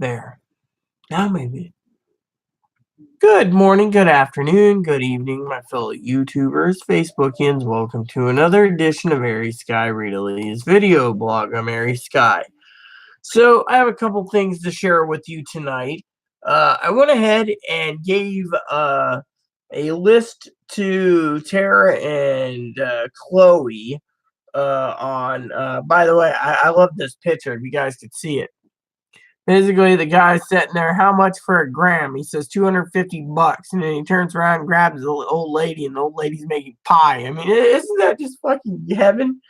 There. Now maybe. Good morning, good afternoon, good evening, my fellow YouTubers, Facebookians. Welcome to another edition of Airy Sky Readalese video blog. I'm Airy Sky. So I have a couple things to share with you tonight. I went ahead and gave a list to Tara and Chloe by the way, I love this picture if you guys could see it. Basically, the guy's sitting there, how much for a gram? He says $250. And then he turns around and grabs the old lady, and the old lady's making pie. I mean, isn't that just fucking heaven?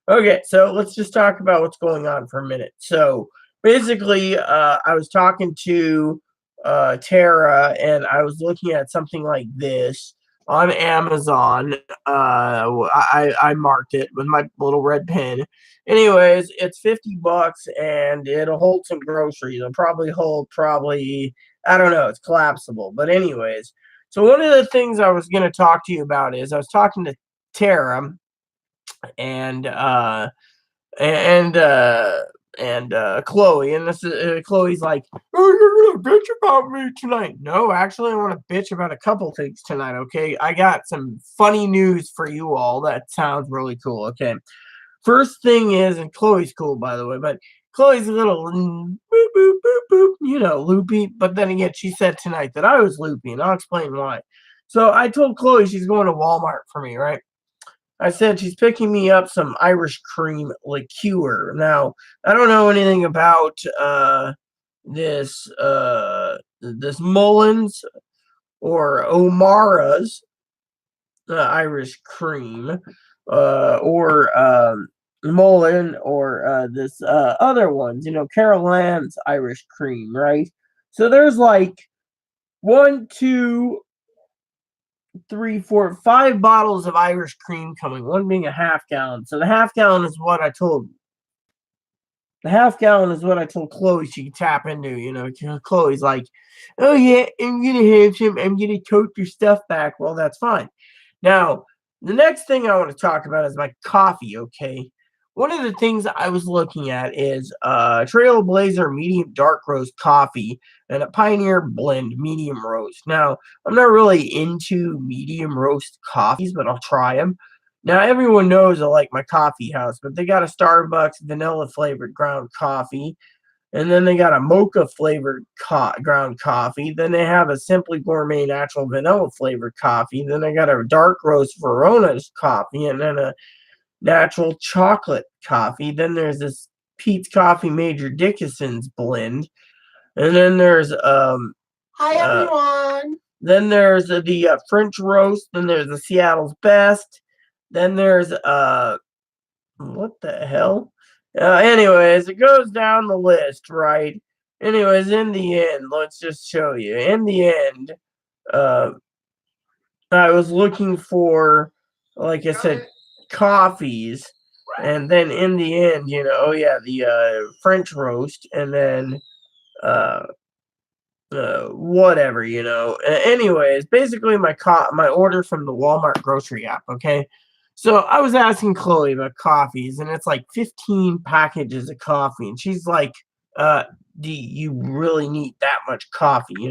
Okay, so let's just talk about what's going on for a minute. So basically, I was talking to Tara, and I was looking at something like this on Amazon. I marked it with my little red pen. Anyways, it's $50 and it'll hold some groceries. It'll probably hold I don't know, it's collapsible. But anyways, so one of the things I was gonna talk to you about is I was talking to Tara and and Chloe, and this is Chloe's like, "Oh, you're gonna bitch about me tonight." No, actually, I want to bitch about a couple things tonight. Okay, I got some funny news for you all. That sounds really cool. Okay, first thing is, and Chloe's cool by the way, but Chloe's a little boop boop boop boop, loopy. But then again, she said tonight that I was loopy, and I'll explain why. So I told Chloe she's going to Walmart for me, right? I said she's picking me up some Irish cream liqueur. Now, I don't know anything about this Mullins or O'Mara's Irish cream, or Mullen, or this other ones, Carol Ann's Irish cream, right? So there's like 1, 2, 3, 4, 5 bottles of Irish cream coming, one being a half gallon. So the half gallon is what I told Chloe she could tap into. Chloe's like, "Oh yeah, I'm gonna have some. I'm gonna tote your stuff back." Well, that's fine. Now, the next thing I want to talk about is my coffee. Okay, one of the things I was looking at is Trailblazer medium dark roast coffee and a Pioneer blend medium roast. Now, I'm not really into medium roast coffees, but I'll try them. Now, everyone knows I like my coffee house, but they got a Starbucks vanilla flavored ground coffee, and then they got a mocha flavored ground coffee. Then they have a Simply Gourmet natural vanilla flavored coffee. Then they got a dark roast Verona's coffee, and then a natural chocolate coffee. Then there's this Pete's Coffee Major Dickinson's blend, and then there's Hi everyone. Then there's the French roast. Then there's the Seattle's Best. Then there's what the hell? Anyways, it goes down the list, right? Anyways, in the end, let's just show you. In the end, I was looking for, like I said, coffees, and then in the end, oh yeah, the French roast, and then whatever, Anyways, basically my order from the Walmart grocery app. Okay, so I was asking Chloe about coffees, and it's like 15 packages of coffee, and she's like, "Do you really need that much coffee?"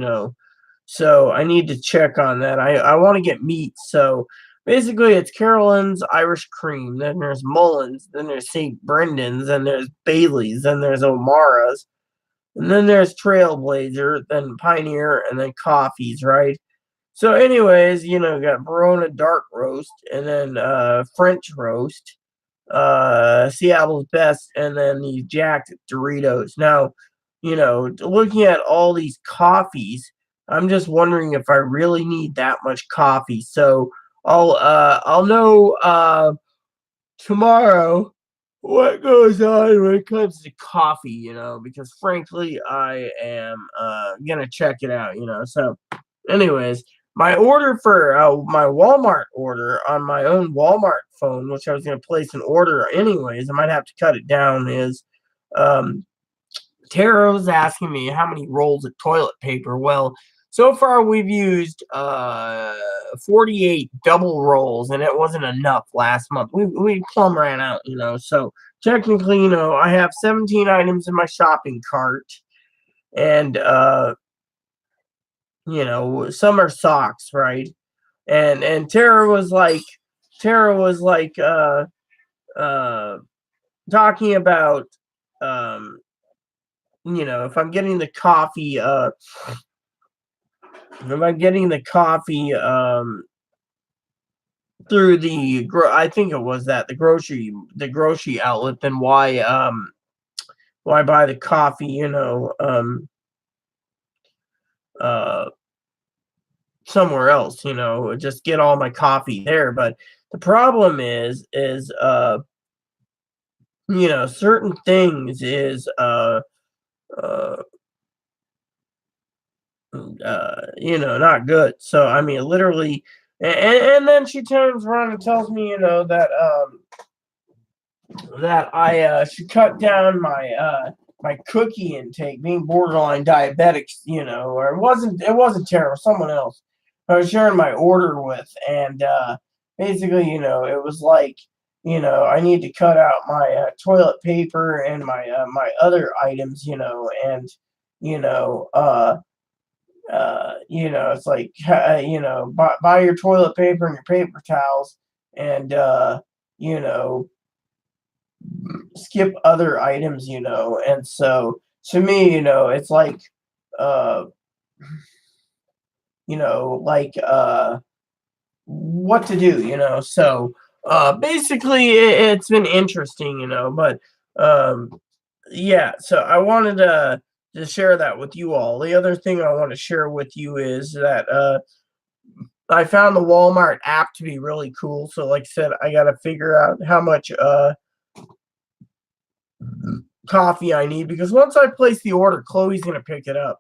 So I need to check on that. I want to get meat, so basically it's Carolyn's Irish cream. Then there's Mullins. Then there's St. Brendan's. Then there's Bailey's. Then there's O'Mara's. And then there's Trailblazer, then Pioneer, and then coffees, right? So, anyways, got Verona dark roast, and then French roast, Seattle's Best, and then these Jacked Doritos. Now, looking at all these coffees, I'm just wondering if I really need that much coffee. So I'll know tomorrow what goes on when it comes to coffee, because frankly, I am gonna check it out, So, anyways, my order for my Walmart order on my own Walmart phone, which I was gonna place an order anyways, I might have to cut it down, is Tara was asking me how many rolls of toilet paper. Well, so far we've used 48 double rolls, and it wasn't enough last month. We plumb ran out, So technically, I have 17 items in my shopping cart, and some are socks, right? And Tara was like uh talking about if I'm getting the coffee through I think it was the grocery outlet, then why buy the coffee uh somewhere else, just get all my coffee there. But the problem is certain things is uh not good. So I mean, literally, and then she turns around and tells me, that I should cut down my cookie intake, being borderline diabetic, or it wasn't Tara, someone else I was sharing my order with, and basically, it was like, I need to cut out my toilet paper and my other items, and you know, uh, it's like, buy your toilet paper and your paper towels, and you know, skip other items, and so to me, it's like, uh, like, what to do, so basically it's been interesting, but um, yeah, so I wanted to share that with you all. The other thing I want to share with you is that I found the Walmart app to be really cool. So like I said, I got to figure out how much coffee I need, because once I place the order, Chloe's gonna pick it up.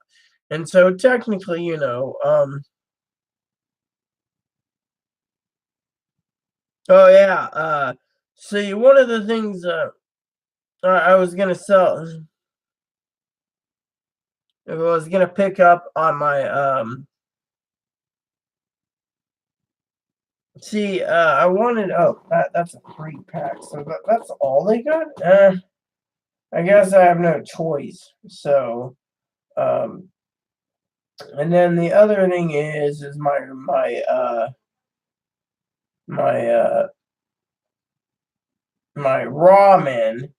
And so technically, oh yeah, see, one of the things I was gonna pick up on my see, I wanted, oh, that's a free pack, so that's all they got. I guess I have no choice. So and then the other thing is my my ramen.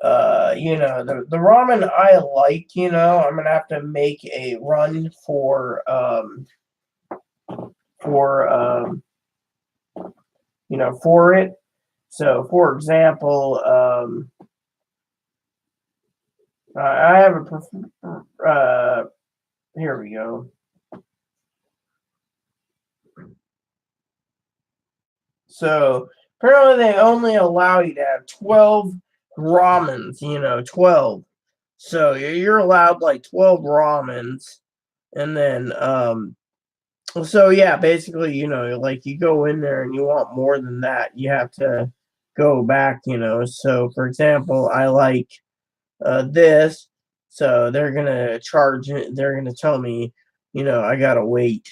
The ramen I like, I'm gonna have to make a run for for it. So for example, I have here we go. So apparently they only allow you to have 12 ramens, 12. So you're allowed like 12 ramens, and then so yeah, basically, like you go in there and you want more than that, you have to go back, So for example, I like this, so they're gonna tell me, I gotta wait.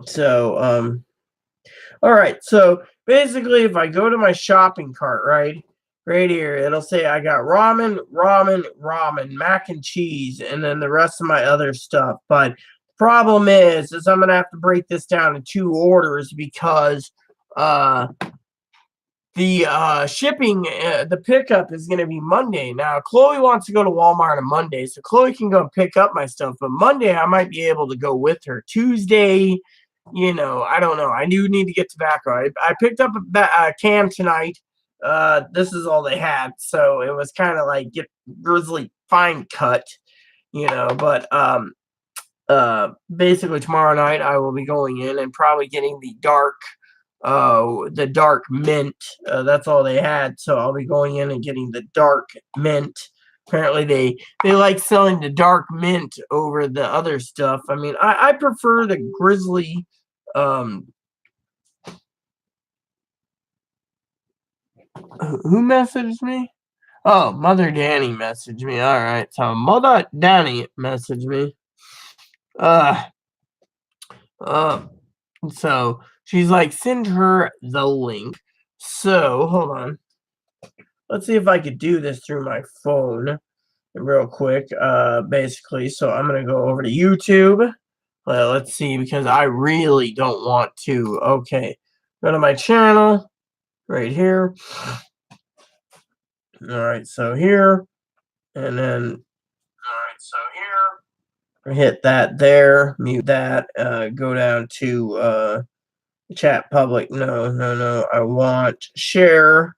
So all right, so basically, if I go to my shopping cart, right here, it'll say I got ramen, mac and cheese, and then the rest of my other stuff. But the problem is I'm gonna have to break this down in two orders, because the shipping, the pickup is gonna be Monday. Now, Chloe wants to go to Walmart on Monday, so Chloe can go pick up my stuff. But Monday, I might be able to go with her. Tuesday, I don't know. I do need to get tobacco. I picked up a can tonight. This is all they had, so it was kind of like get Grizzly fine cut, But basically tomorrow night I will be going in and probably getting the dark mint. That's all they had, so I'll be going in and getting the dark mint. Apparently they like selling the dark mint over the other stuff. I mean, I prefer the Grizzly. Who messaged me? Oh, Mother Danny messaged me. All right, so Mother Danny messaged me. Uh, uh, so she's like, send her the link. So hold on. let's see if I could do this through my phone real quick. Basically, so I'm gonna go over to YouTube. Well, let's see, because I really don't want to. Okay, go to my channel right here. All right, so here, and then hit that there, mute that, go down to chat public. No. I want share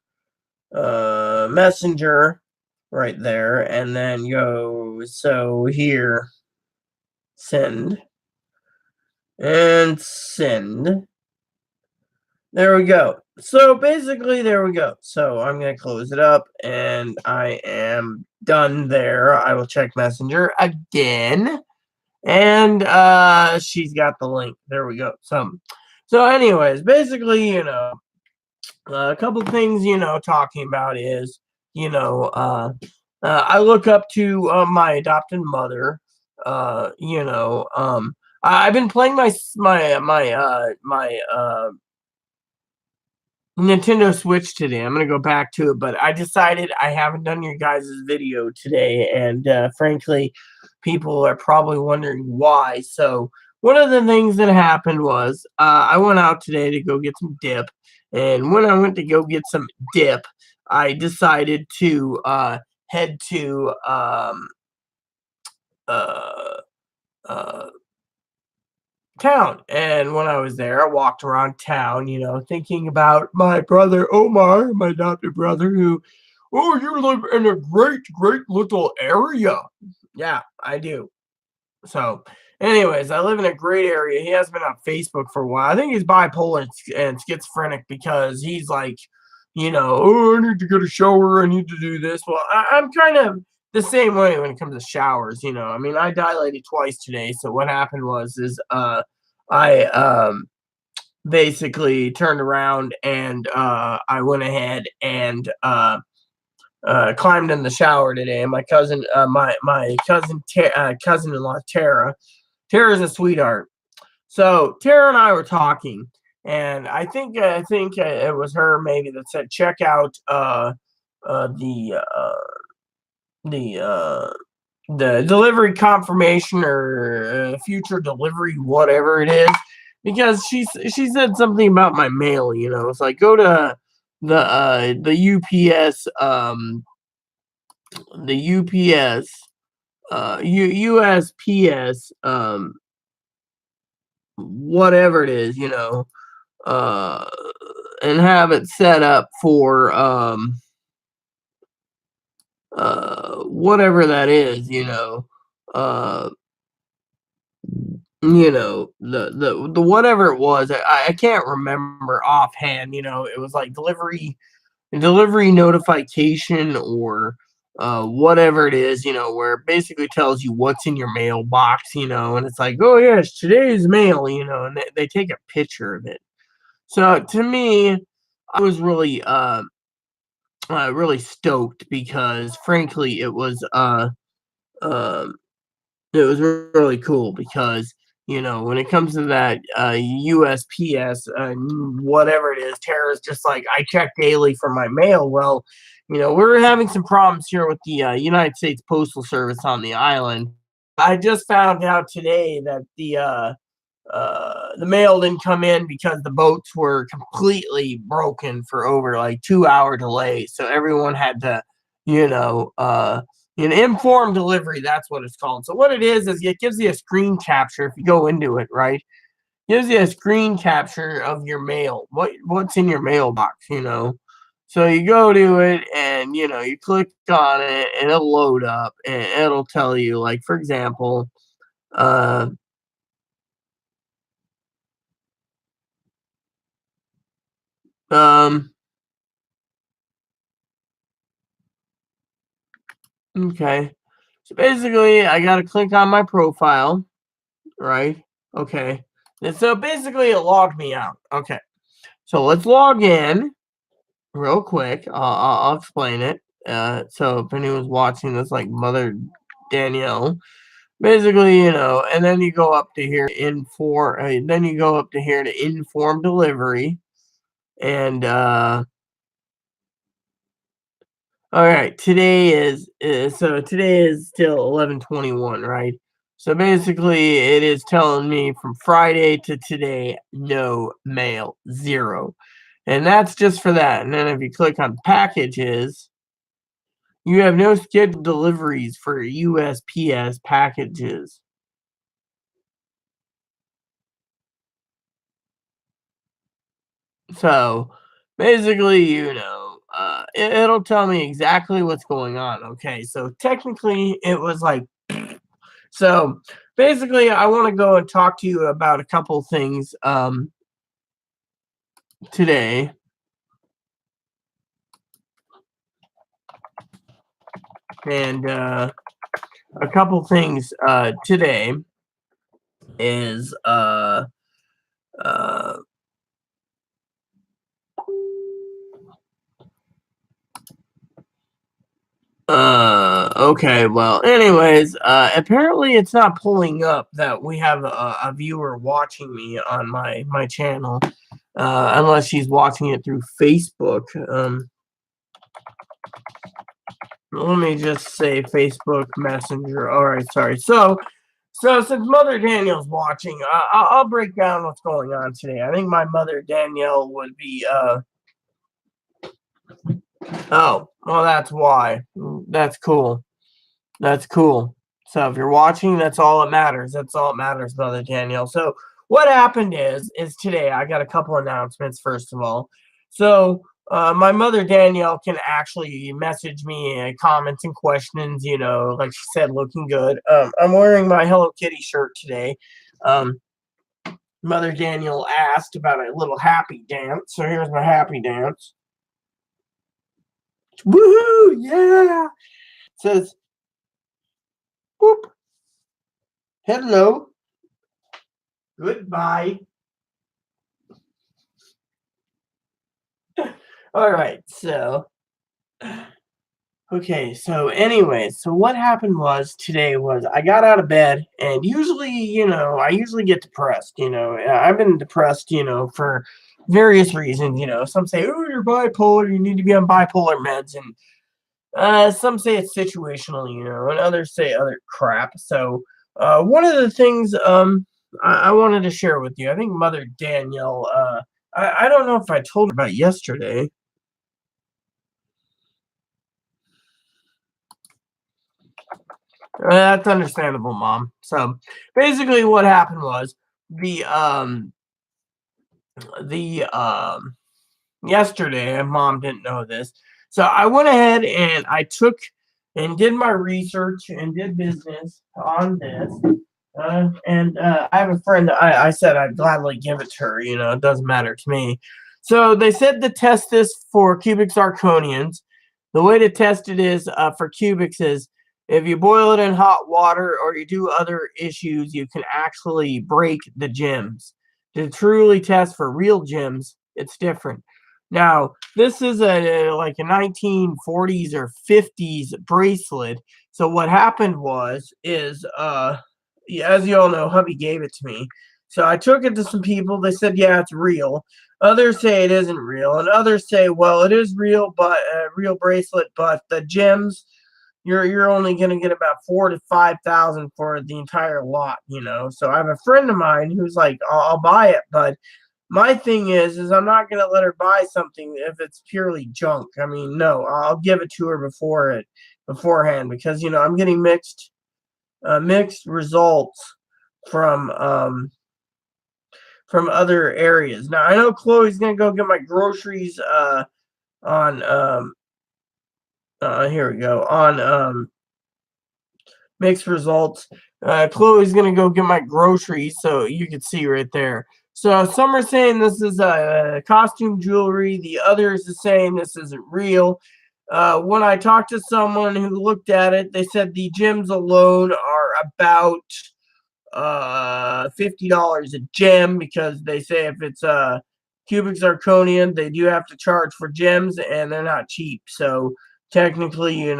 messenger right there, and then go so here, send and send. There we go. So basically, there we go. So I'm going to close it up, and I am done there. I will check Messenger again, and she's got the link. There we go. So anyways, basically, a couple things, talking about is, I look up to my adopted mother. I've been playing my Nintendo Switch today. I'm gonna go back to it, but I decided I haven't done your guys' video today, and frankly, people are probably wondering why. So one of the things that happened was I went out today to go get some dip, and when I went to go get some dip, I decided to head to uh, uh, town. And when I was there, I walked around town, thinking about my brother Omar, my adopted brother, who, oh, you live in a great little area. Yeah, I do. So, anyways, I live in a great area. He has been on Facebook for a while. I think he's bipolar and schizophrenic because he's like, oh, I need to get a shower. I need to do this. Well, I'm kind of the same way when it comes to showers. I mean, I dilated twice today. So what happened is I basically turned around and I went ahead and climbed in the shower today. And my cousin, cousin-in-law Tara's a sweetheart. So Tara and I were talking, and I think it was her maybe that said check out the delivery confirmation or future delivery, whatever it is, because she said something about my mail. It's like go to the UPS USPS whatever it is, uh, and have it set up for whatever that is, uh, the whatever it was, I can't remember offhand. It was like delivery notification or whatever it is, where it basically tells you what's in your mailbox, and it's like, oh yes, today's mail, and they take a picture of it. So to me, I was really stoked because frankly um it was really cool because when it comes to that USPS whatever it is, Tara's just like, I check daily for my mail. Well, we're having some problems here with the United States Postal Service on the island. I just found out today that the mail didn't come in because the boats were completely broken for over like 2 hour delay. So everyone had to, informed delivery. That's what it's called. So what it is it gives you a screen capture if you go into it, right? Gives you a screen capture of your mail. What's in your mailbox, So you go to it and you click on it and it'll load up and it'll tell you, like, for example, uh Um, okay. So basically, I got to click on my profile, right? Okay. And so basically, it logged me out. Okay. So let's log in real quick. I'll explain it. So if anyone's watching this, like Mother Danielle, basically, and then you go up to here then you go up to here to inform delivery, and All right, today is still 11:21, right? So basically, it is telling me from Friday to today, no mail, zero, and that's just for that. And then if you click on packages, you have no scheduled deliveries for USPS packages. So basically, it'll tell me exactly what's going on. Okay, so technically, it was like so. Basically, I want to go and talk to you about a couple things today. And a couple things today is uh, okay, well, anyways, apparently it's not pulling up that we have a viewer watching me on my channel, unless she's watching it through Facebook. Let me just say Facebook Messenger. All right, sorry. So since Mother Danielle's watching, I'll break down what's going on today. I think my mother Danielle would be oh, well, that's why. That's cool. That's cool. So if you're watching, that's all that matters. That's all that matters, Mother Danielle. So what happened is today I got a couple announcements. First of all, so my mother Danielle can actually message me comments and questions. Like she said, looking good. I'm wearing my Hello Kitty shirt today. Um, Mother Danielle asked about a little happy dance, so here's my happy dance. Woohoo! Yeah. It says, whoop. Hello. Goodbye. All right. So, okay. So, anyway, so what happened was today was I got out of bed, and usually, I usually get depressed. I've been depressed, for various reasons. Some say, oh, you're bipolar, you need to be on bipolar meds. And some say it's situational, and others say other crap. So, one of the things I wanted to share with you, I think Mother Danielle, I don't know if I told her about yesterday. That's understandable, Mom. So, basically, what happened was the um the yesterday, and Mom didn't know this. So I went ahead and I took and did my research and did business on this. And I have a friend. I said I'd gladly give it to her. It doesn't matter to me. So they said to test this for cubic zirconians. The way to test it is for cubics is if you boil it in hot water or you do other issues, you can actually break the gems. To truly test for real gems, it's different. Now, this is like a 1940s or 50s bracelet. So what happened is as you all know, hubby gave it to me. So I took it to some people. They said, yeah, it's real. Others say it isn't real, and others say, well, it is real, but a real bracelet, but the gems, you're only gonna get about 4 to 5 thousand for the entire lot. So I have a friend of mine who's like, I'll buy it, but my thing is I'm not gonna let her buy something if it's purely junk. I mean, no, I'll give it to her beforehand because I'm getting mixed results from other areas. Now I know Chloe's gonna go get my groceries on here we go on mixed results. Chloe's gonna go get my groceries, so you can see right there. So some are saying this is costume jewelry. The others are saying this isn't real. When I talked to someone who looked at it, they said the gems alone are about $50 a gem because they say if it's a cubic zirconian, they do have to charge for gems and they're not cheap. So technically, there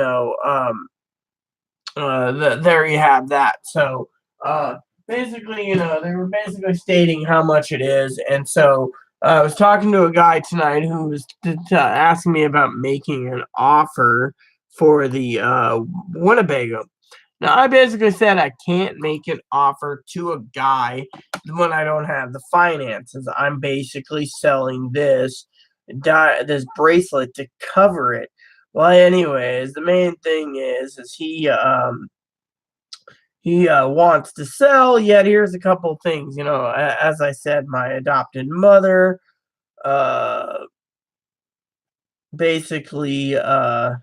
you have that. So basically, they were basically stating how much it is, and so I was talking to a guy tonight who was asking me about making an offer for the Winnebago. Now, I basically said I can't make an offer to a guy when I don't have the finances. I'm basically selling this bracelet to cover it. Well, anyways, the main thing is he wants to sell. Yet here's a couple things. As I said, my adopted mother, uh, basically, uh,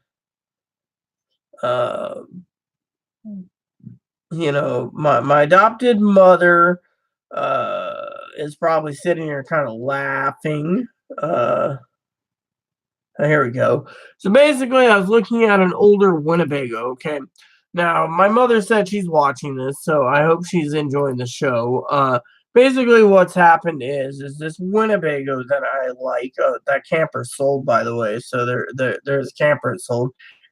my adopted mother is probably sitting here kind of laughing. Uh, Here we go. So basically, I was looking at an older Winnebago. Okay. Now, my mother said she's watching this, so I hope she's enjoying the show. Basically, what's happened is this Winnebago that I like. That camper sold, by the way. So there's a camper sold.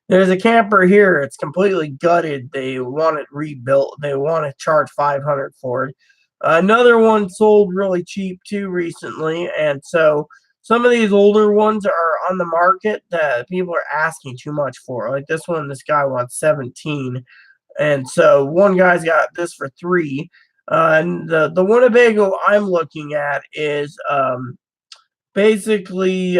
There's a camper here. It's completely gutted. They want it rebuilt. They want to charge $500 for it. Another one sold really cheap too recently, and so some of these older ones are on the market that people are asking too much for. Like this one, this guy wants 17, and so one guy's got this for 3. And the Winnebago I'm looking at is basically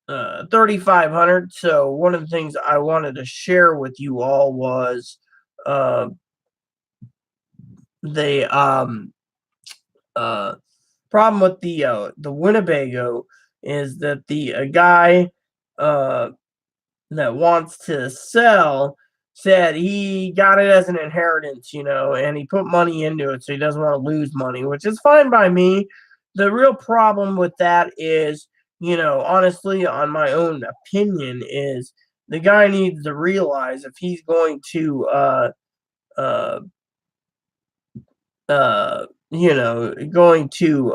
3,500. So one of the things I wanted to share with you all was the problem with the Winnebago is that the guy that wants to sell said he got it as an inheritance, and he put money into it, so he doesn't want to lose money, which is fine by me. The real problem with that is, honestly, on my own opinion, is the guy needs to realize if he's going to uh going to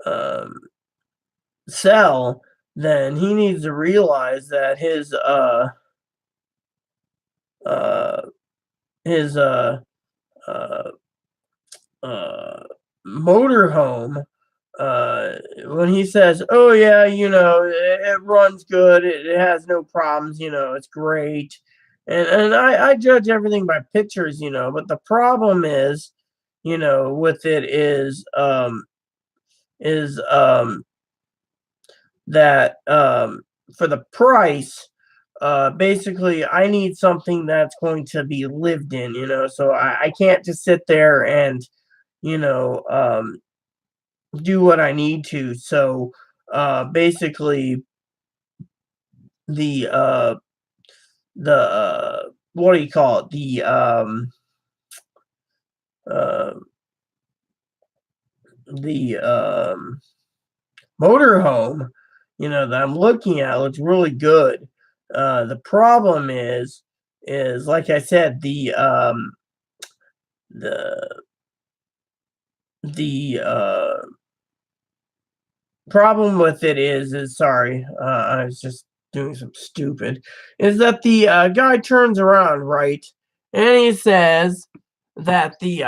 um, sell, then he needs to realize that uh his uh motorhome, when he says, oh yeah, it runs good, it has no problems, it's great, and I judge everything by pictures, but the problem is, with it is that for the price, basically I need something that's going to be lived in, so I can't just sit there and you know um, do what I need to. So basically the what do you call it, uh, the motorhome, that I'm looking at looks really good. The problem is like I said, the the problem with it is sorry, I was just doing some stupid, is that the guy turns around, right, and he says that the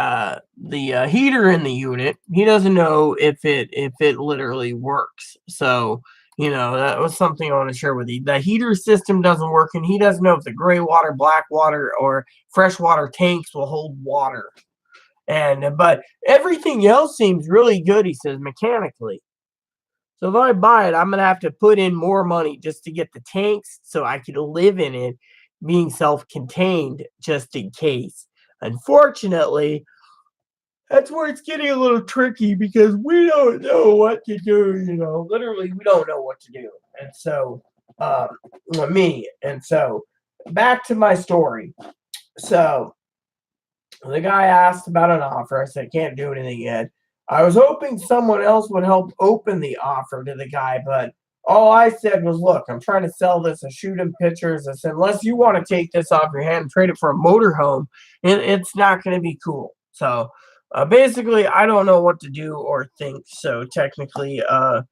heater in the unit, he doesn't know if it literally works. So that was something I want to share with you. The heater system doesn't work, and he doesn't know if the gray water, black water, or freshwater tanks will hold water. And but everything else seems really good, he says, mechanically. So if I buy it, I'm gonna have to put in more money just to get the tanks so I could live in it, being self-contained, just in case. Unfortunately, that's where it's getting a little tricky because we don't know what to do. Literally, we don't know what to do. And so, me. And so, back to my story. So, the guy asked about an offer. I said, can't do anything yet. I was hoping someone else would help open the offer to the guy, but all I said was, look, I'm trying to sell this. I shoot him pictures. I said, unless you want to take this off your hand and trade it for a motorhome, it's not going to be cool. So basically, I don't know what to do or think. So technically, on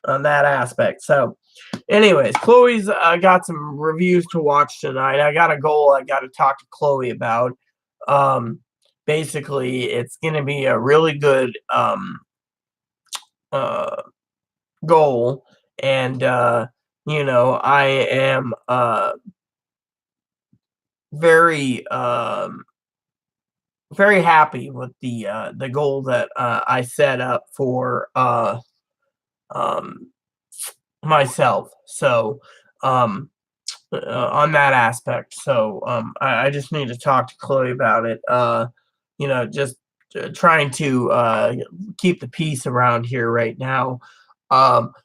that aspect. So anyways, Chloe's got some reviews to watch tonight. I got a goal I got to talk to Chloe about. Um, basically it's going to be a really good uh, goal, and I am very very happy with the goal that I set up for um, myself. So um, on that aspect, so I just need to talk to Chloe about it. Just trying to keep the peace around here right now.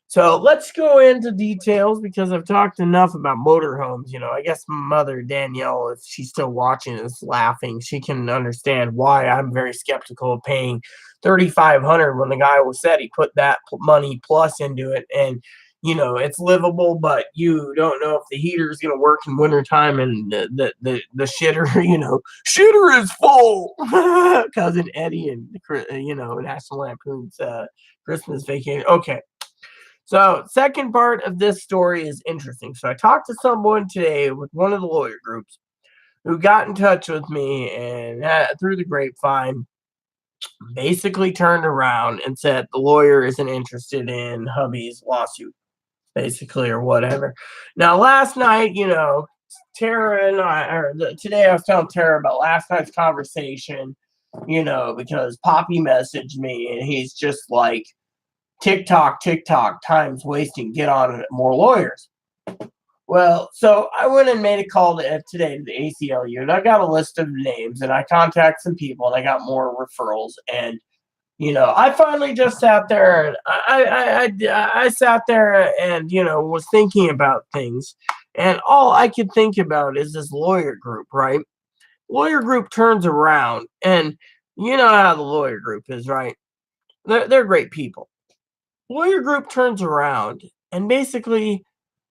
So let's go into details because I've talked enough about motorhomes. I guess Mother Danielle, if she's still watching, is laughing. She can understand why I'm very skeptical of paying 3,500 when the guy was said he put that money plus into it, and it's livable, but you don't know if the heater is going to work in wintertime, and the shitter, shitter is full. Cousin Eddie and National Lampoon's Christmas Vacation. Okay. So, second part of this story is interesting. So, I talked to someone today with one of the lawyer groups who got in touch with me and through the grapevine basically turned around and said the lawyer isn't interested in hubby's lawsuit, basically, or whatever. Now, last night, Tara and today I was telling Tara about last night's conversation, because Poppy messaged me and he's just like, TikTok, time's wasting. Get on it, more lawyers. Well, so I went and made a call today to the ACLU, and I got a list of names, and I contacted some people, and I got more referrals. And I finally just sat there, and I sat there and was thinking about things, and all I could think about is this lawyer group, right? Lawyer group turns around, and you know how the lawyer group is, right? They're great people. Lawyer group turns around and basically,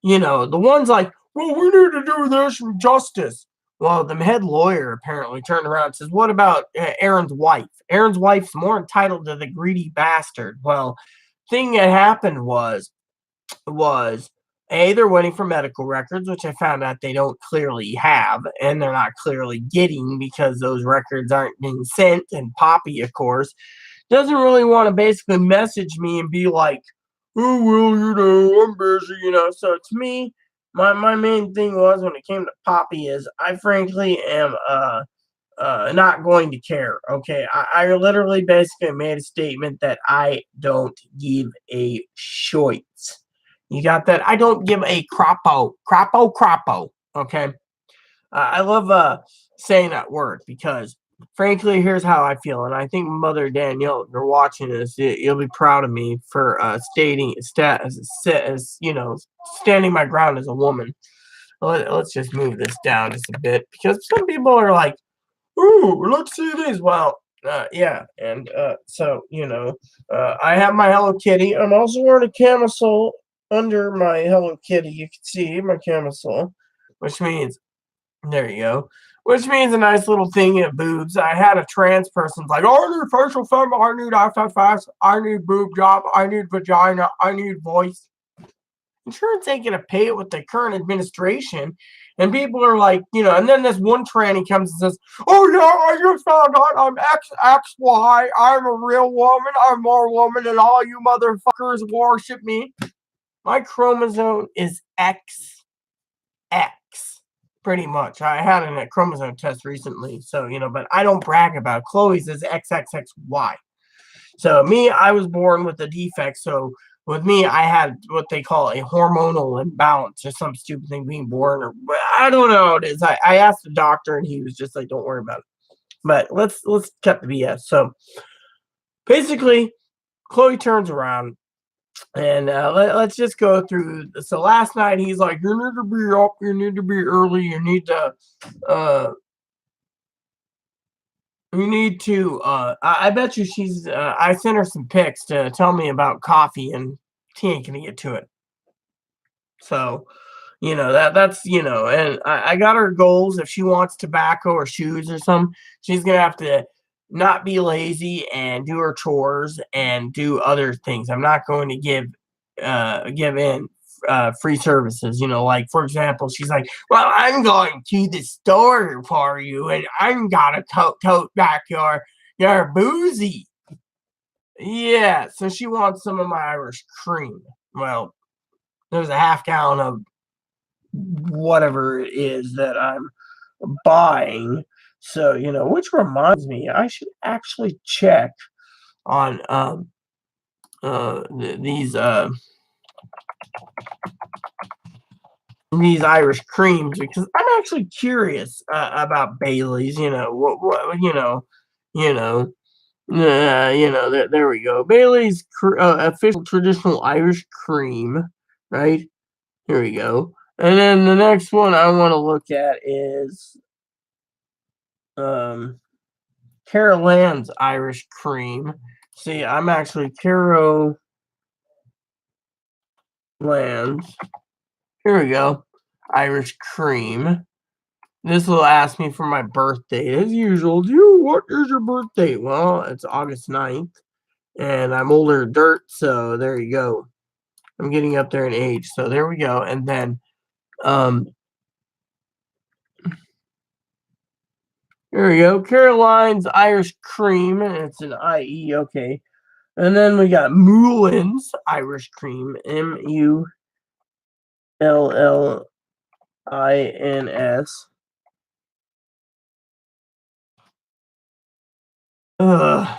the one's like, well, we need to do this for justice. Well, the head lawyer apparently turned around and says, what about Aaron's wife? Aaron's wife's more entitled to the greedy bastard. Well, thing that happened was they're waiting for medical records, which I found out they don't clearly have, and they're not clearly getting because those records aren't being sent. And Poppy, of course, doesn't really want to basically message me and be like, oh, well, I'm busy. So to me, my main thing was when it came to Poppy is I frankly am not going to care. Okay. I literally basically made a statement that I don't give a shit. You got that? I don't give a crapo. Okay. I love saying that word because frankly, here's how I feel, and I think Mother Danielle, if you're watching this, you'll be proud of me for standing my ground as a woman. Let's just move this down just a bit because some people are like, "Ooh, let's see this." Well, yeah, and I have my Hello Kitty. I'm also wearing a camisole under my Hello Kitty. You can see my camisole, which means there you go. Which means a nice little thing at boobs. I had a trans person like, oh, I need facial fem, I need FFS, I need boob job, I need vagina, I need voice. Insurance ain't gonna pay it with the current administration. And people are like, and then this one tranny comes and says, oh yeah, I just found out I'm XXY, I'm a real woman, I'm more woman than all you motherfuckers worship me. My chromosome is XX. Pretty much. I had a chromosome test recently, so but I don't brag about it. Chloe's is XXXY. So me, I was born with a defect. So with me, I had what they call a hormonal imbalance or some stupid thing being born, or I don't know what it is. I asked the doctor, and he was just like, "Don't worry about it." But let's cut the BS. So basically, Chloe turns around. And let's just go through. So last night he's like, "You need to be up. You need to be early. You need to. I bet you she's. I sent her some pics to tell me about coffee, and she ain't gonna get to it. So, that's and I got her goals. If she wants tobacco or shoes or something, she's gonna have to not be lazy and do her chores and do other things. I'm not going to give in free services. Like for example, she's like, "Well, I'm going to the store for you, and I'm gonna tote back your boozy." Yeah, so she wants some of my Irish cream. Well, there's a half gallon of whatever it is that I'm buying. So, which reminds me, I should actually check on these Irish creams because I'm actually curious about Bailey's. You know, there we go. Bailey's official traditional Irish cream, right? Here we go. And then the next one I want to look at is Carol Ann's Irish cream. See, I'm actually Carol Ann's. Here we go. Irish cream. This will ask me for my birthday as usual. What is your birthday? Well, it's August 9th, and I'm older than dirt, so there you go. I'm getting up there in age, so there we go. And then here we go. Caroline's Irish cream. It's an IE, okay. And then we got Moulin's Irish cream. MULLINS. Ugh.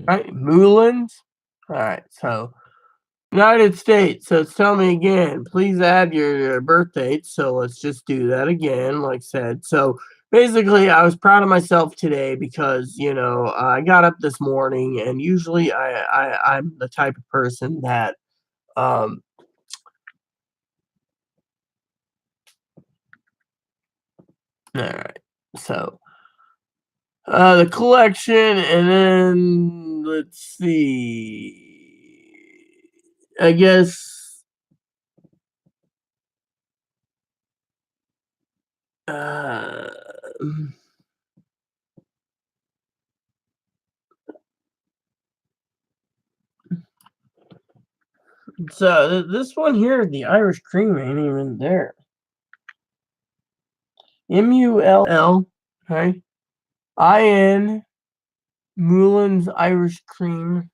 Right, Moulin's. All right, so United States. So tell me again. Please add your birth date. So let's just do that again, like I said. So basically, I was proud of myself today because I got up this morning, and usually I'm the type of person that all right. So the collection, and then let's see. I guess so this one here, the Irish cream ain't even there. MULL, okay. IN Moulin's Irish cream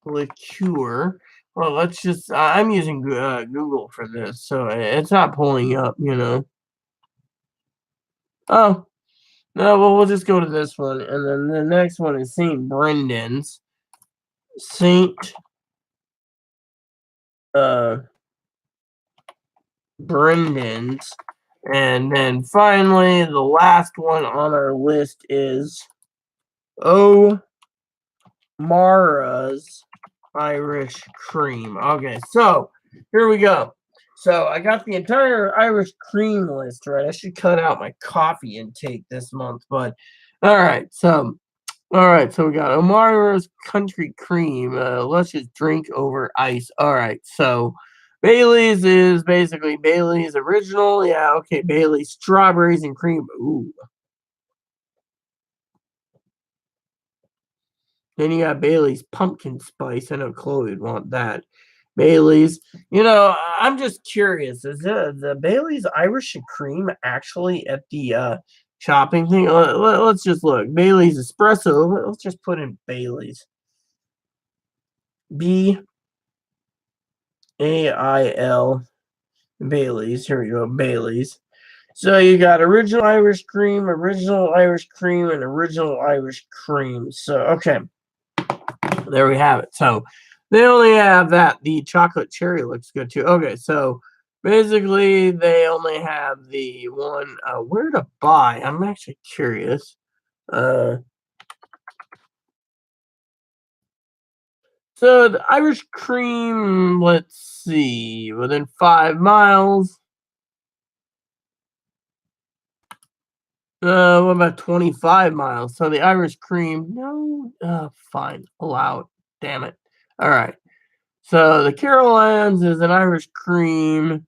liqueur. Well, let's just. I'm using Google for this, so it's not pulling up. Oh no, well we'll just go to this one, and then the next one is St. Brendan's. St. Brendan's. And then finally, the last one on our list is O'Mara's Irish cream. Okay, so here we go. So I got the entire Irish cream list right. I should cut out my coffee intake this month, but all right. So we got O'Mara's country cream. Let's just drink over ice. All right, so Bailey's is basically Bailey's original. Yeah, okay. Bailey's strawberries and cream. Ooh. Then you got Bailey's pumpkin spice. I know Chloe would want that. Bailey's. I'm just curious. Is the Bailey's Irish cream actually at the shopping thing? Let's just look. Bailey's espresso. Let's just put in Bailey's. BAIL Bailey's. Here we go. Bailey's. So you got original Irish cream, and original Irish cream. So okay. There we have it. So they only have that. The chocolate cherry looks good too. Okay, so basically they only have the one. Where to buy? I'm actually curious. So the Irish cream, let's see, within 5 miles. What about 25 miles? So the Irish cream, no, fine, allow it. Damn it. All right. So the Carol Ann's is an Irish cream.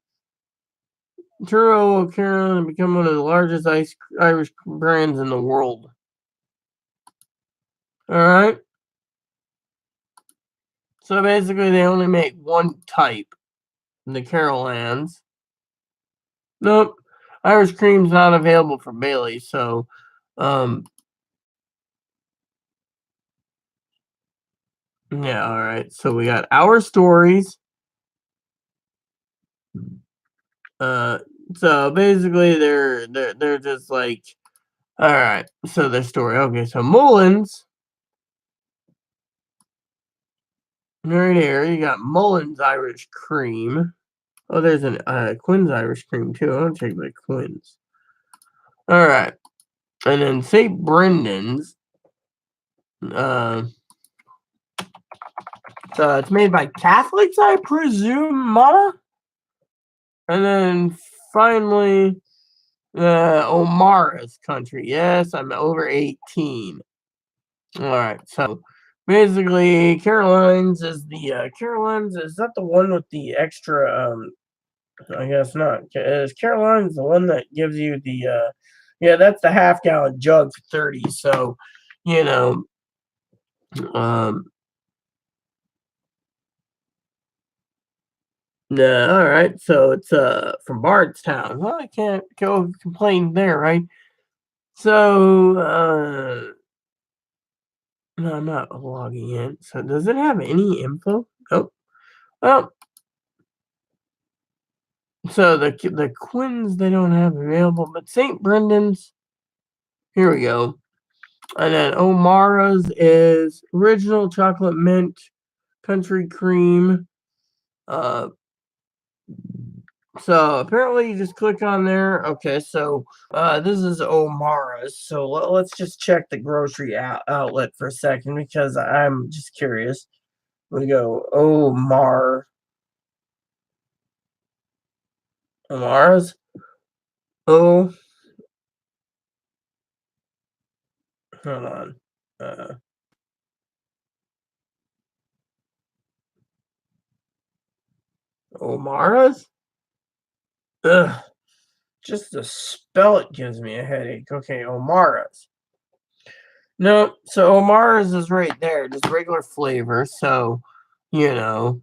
Turo will Carol and become one of the largest Irish brands in the world. All right. So basically, they only make one type, the Carolans. Nope. Irish cream's not available for Bailey, so yeah, all right. So we got our stories. So basically they're just like, all right. So their story. Okay, so Mullins. Right here, you got Mullins Irish cream. Oh, there's an Quinn's Irish cream too. I'll take my Quinn's. All right, and then St. Brendan's. So it's made by Catholics, I presume, Mama. And then finally, O'Mara's country. Yes, I'm over 18. All right, so basically, Caroline's is the Caroline's. Is that the one with the extra? I guess not. Is Caroline's the one that gives you the? Yeah, that's the half-gallon jug for 30. So, you know, yeah, all right. So it's from Bardstown. Well, I can't go complain there, right? So no, I'm not logging in. So does it have any info? Nope. Well, so the Quinns they don't have available, but St. Brendan's, here we go. And then O'Mara's is original chocolate mint, country cream. So apparently you just click on there. Okay, so this is O'Mara's. So let's just check the grocery outlet for a second because I'm just curious. We go O'Mara's. Oh, hold on. O'Mara's. Ugh. Just the spell it gives me a headache. Okay, O'Mara's. No, so O'Mara's is right there, just regular flavor. So, you know,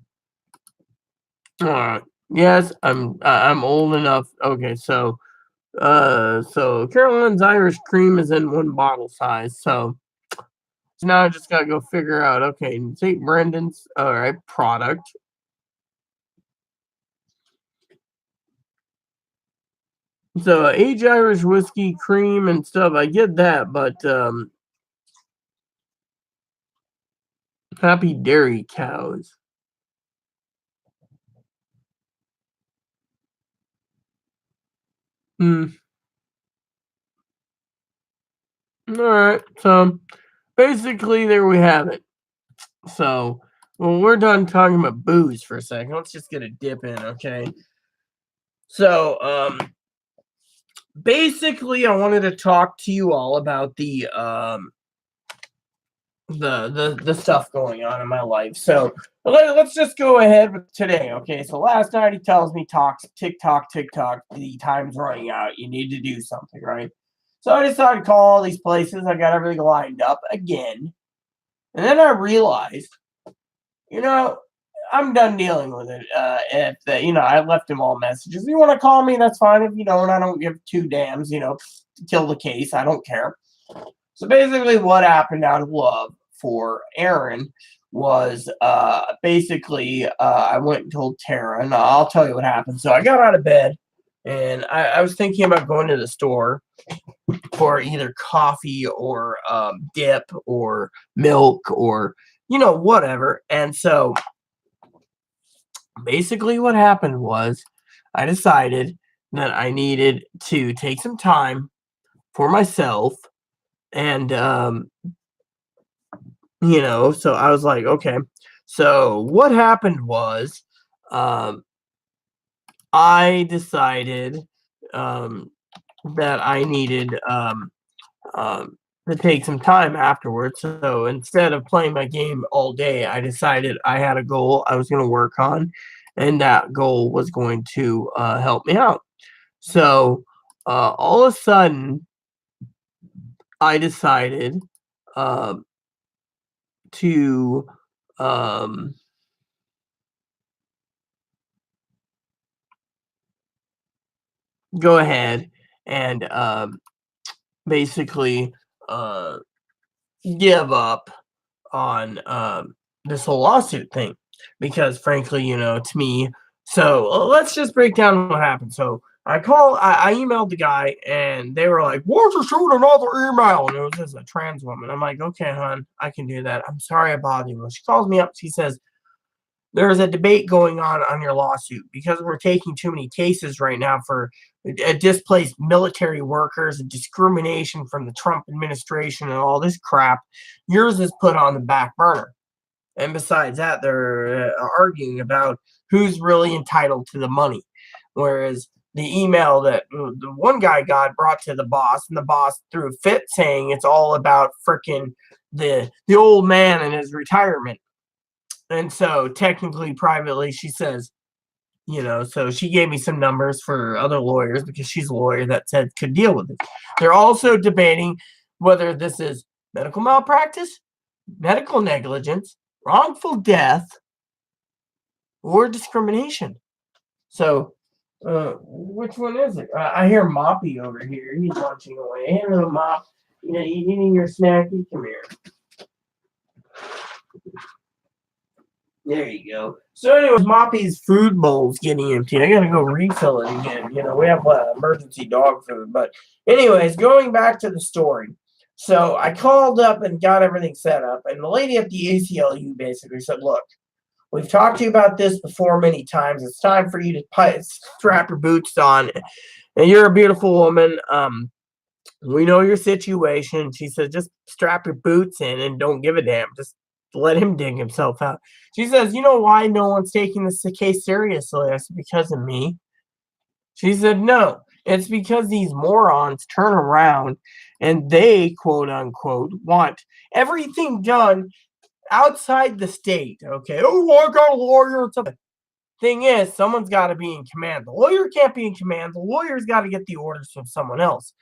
yes, I'm old enough. Okay, so Caroline's Irish cream is in one bottle size. So now I just gotta go figure out. Okay, St. Brendan's. All right, product. So aged Irish whiskey, cream, and stuff. I get that, but happy dairy cows. Hmm. All right. So basically, there we have it. So, well, we're done talking about booze for a second. Let's just get a dip in, okay? So, basically, I wanted to talk to you all about the stuff going on in my life. So let's just go ahead with today, okay? So last night he tells me TikTok, the time's running out. You need to do something, right? So I decided to call all these places. I got everything lined up again. And then I realized, you know, I'm done dealing with it. I left him all messages. If you want to call me, that's fine. If you don't, I don't give two damns, to kill the case. I don't care. So basically, what happened out of love for Aaron was basically I went and told Tara, and I'll tell you what happened. So I got out of bed, and I was thinking about going to the store for either coffee or dip or milk or whatever. And so basically, what happened was I decided that I needed to take some time for myself and so I was like, okay. So what happened was I decided that I needed to take some time afterwards. So instead of playing my game all day, I decided I had a goal I was going to work on, and that goal was going to help me out. So all of a sudden, I decided to go ahead and basically uh, give up on this whole lawsuit thing because, frankly, to me. So let's just break down what happened. So I emailed the guy, and they were like, "Why don't you shoot another email?" And it was just a trans woman. I'm like, "Okay, hon, I can do that. I'm sorry I bothered you." She calls me up. She says, "There's a debate going on your lawsuit because we're taking too many cases right now for displaced military workers and discrimination from the Trump administration and all this crap. Yours is put on the back burner. And besides that, they're arguing about who's really entitled to the money. Whereas the email that the one guy got brought to the boss, and the boss threw a fit saying it's all about freaking the old man and his retirement. And so technically, privately, she says, so she gave me some numbers for other lawyers because she's a lawyer that said could deal with it. They're also debating whether this is medical malpractice, medical negligence, wrongful death, or discrimination. So, which one is it? I hear Moppy over here. He's munching away. Hello, Mop. You eating your snacky? Come here. There you go. So, anyways, Moppy's food bowl's getting empty. I gotta go refill it again. We have emergency dog food. But, anyways, going back to the story. So, I called up and got everything set up, and the lady at the ACLU basically said, "Look, we've talked to you about this before many times. It's time for you to strap your boots on. And you're a beautiful woman. We know your situation." She said, "Just strap your boots in and don't give a damn. Just let him dig himself out." She says, "You know why no one's taking this case seriously?" I said, "Because of me." She said, "No, it's because these morons turn around and they, quote unquote, want everything done outside the state." Okay. "Oh, I got a lawyer and something." Thing is, someone's got to be in command. The lawyer can't be in command. The lawyer's got to get the orders from someone else.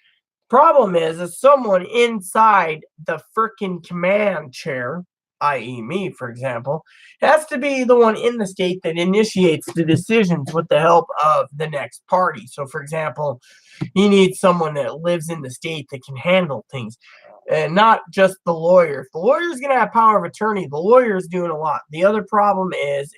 Problem is someone inside the freaking command chair, i.e. me, for example, has to be the one in the state that initiates the decisions with the help of the next party. So, for example, he needs someone that lives in the state that can handle things, and not just the lawyer. If the lawyer's going to have power of attorney, the lawyer's doing a lot. The other problem is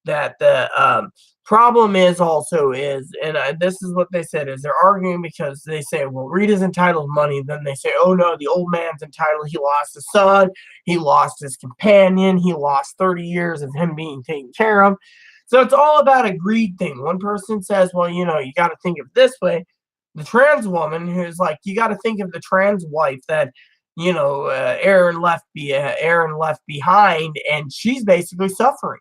that the problem is also is, and this is what they said, is they're arguing because they say, well, Rita's entitled to money. Then they say, oh no, the old man's entitled. He lost his son. He lost his companion. He lost 30 years of him being taken care of. So it's all about a greed thing. One person says, well, you got to think of it this way. The trans woman who's like, you got to think of the trans wife that, Aaron left behind, and she's basically suffering.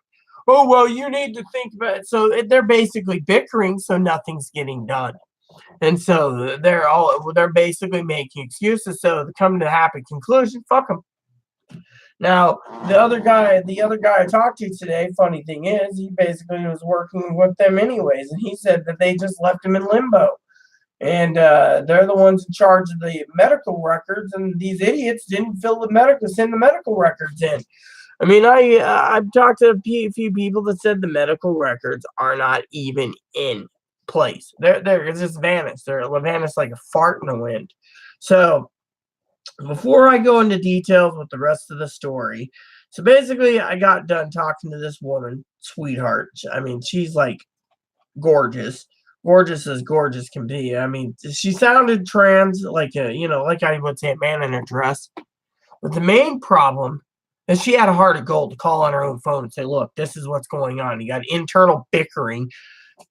Oh, well, you need to think about it. So they're basically bickering, so nothing's getting done. And so they're basically making excuses. So to come to a happy conclusion, fuck them. Now, the other guy I talked to today, funny thing is, he basically was working with them anyways, and he said that they just left him in limbo. And they're the ones in charge of the medical records, and these idiots didn't send the medical records in. I mean, I've talked to a few people that said the medical records are not even in place. They're just vanished. They're vanished like a fart in the wind. So before I go into details with the rest of the story, so basically I got done talking to this woman, sweetheart. I mean, she's like gorgeous. Gorgeous as gorgeous can be. I mean, she sounded trans, like like I would say, a man in a dress. But the main problem is she had a heart of gold to call on her own phone and say, look, this is what's going on. You got internal bickering.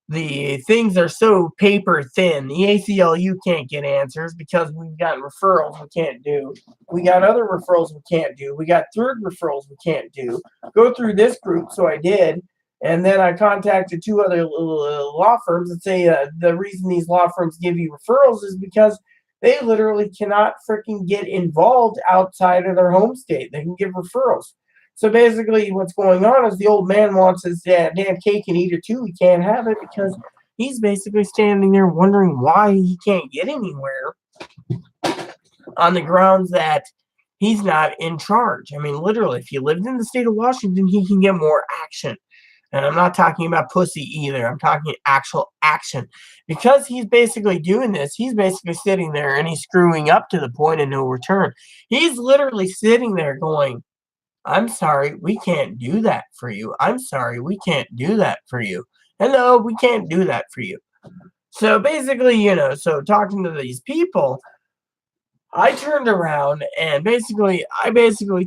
The things are so paper thin. The ACLU can't get answers because we've got referrals we can't do. We got other referrals we can't do. We got third referrals we can't do. Go through this group, so I did. And then I contacted two other law firms and say the reason these law firms give you referrals is because they literally cannot freaking get involved outside of their home state. They can give referrals. So basically what's going on is the old man wants his damn cake and eat it too. He can't have it because he's basically standing there wondering why he can't get anywhere on the grounds that he's not in charge. I mean, literally, if he lived in the state of Washington, he can get more action. And I'm not talking about pussy either. I'm talking actual action. Because he's basically doing this, he's basically sitting there and he's screwing up to the point of no return. He's literally sitting there going, I'm sorry, we can't do that for you. I'm sorry, we can't do that for you. Hello, we can't do that for you. So basically, so talking to these people, I turned around and I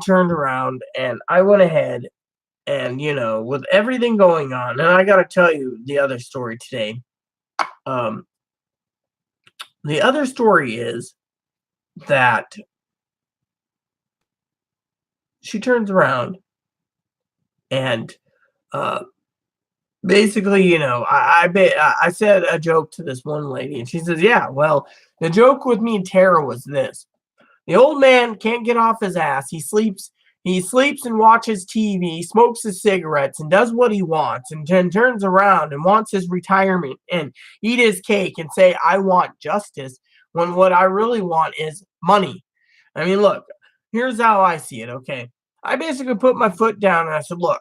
turned around and I went ahead and, with everything going on, and I got to tell you the other story today. The other story is that she turns around and basically, I said a joke to this one lady, and she says, "Yeah, well, the joke with me and Tara was this: the old man can't get off his ass. He sleeps and watches TV, smokes his cigarettes, and does what he wants, and then turns around and wants his retirement and eat his cake and say, I want justice, when what I really want is money." I mean, look, here's how I see it, okay? I basically put my foot down and I said, look,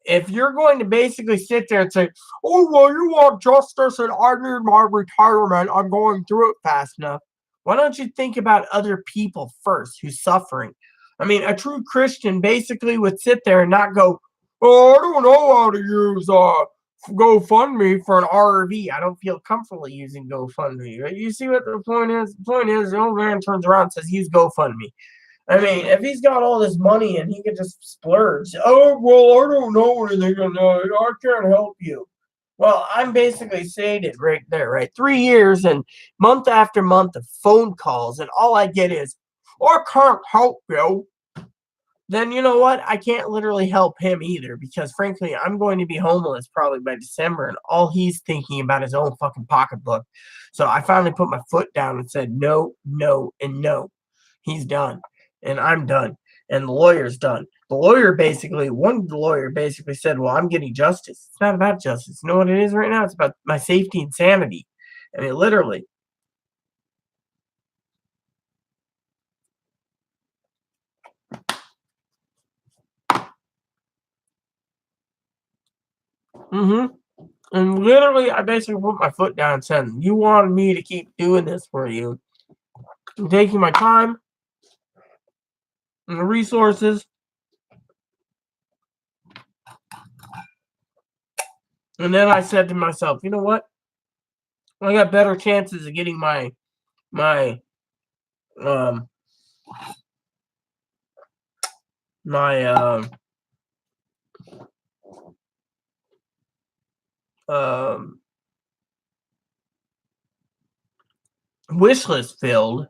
if you're going to basically sit there and say, oh, well, you want justice and I need my retirement, I'm going through it fast enough. Why don't you think about other people first who's suffering? I mean, a true Christian basically would sit there and not go, oh, I don't know how to use GoFundMe for an RV. I don't feel comfortable using GoFundMe. Right? You see what the point is? The point is, the old man turns around and says, use GoFundMe. I mean, if he's got all this money and he can just splurge, oh, well, I don't know anything, I can't help you. Well, I'm basically stated right there, right? 3 years and month after month of phone calls, and all I get is, I can't help you. Then you know what? I can't literally help him either because, frankly, I'm going to be homeless probably by December, and all he's thinking about is his own fucking pocketbook. So I finally put my foot down and said, no, no, and no. He's done, and I'm done, and the lawyer's done. One lawyer basically said, well, I'm getting justice. It's not about justice. You know what it is right now? It's about my safety and sanity. I mean, literally. And literally, I basically put my foot down and said, you wanted me to keep doing this for you. I'm taking my time and the resources. And then I said to myself, you know what? I got better chances of getting my wish list filled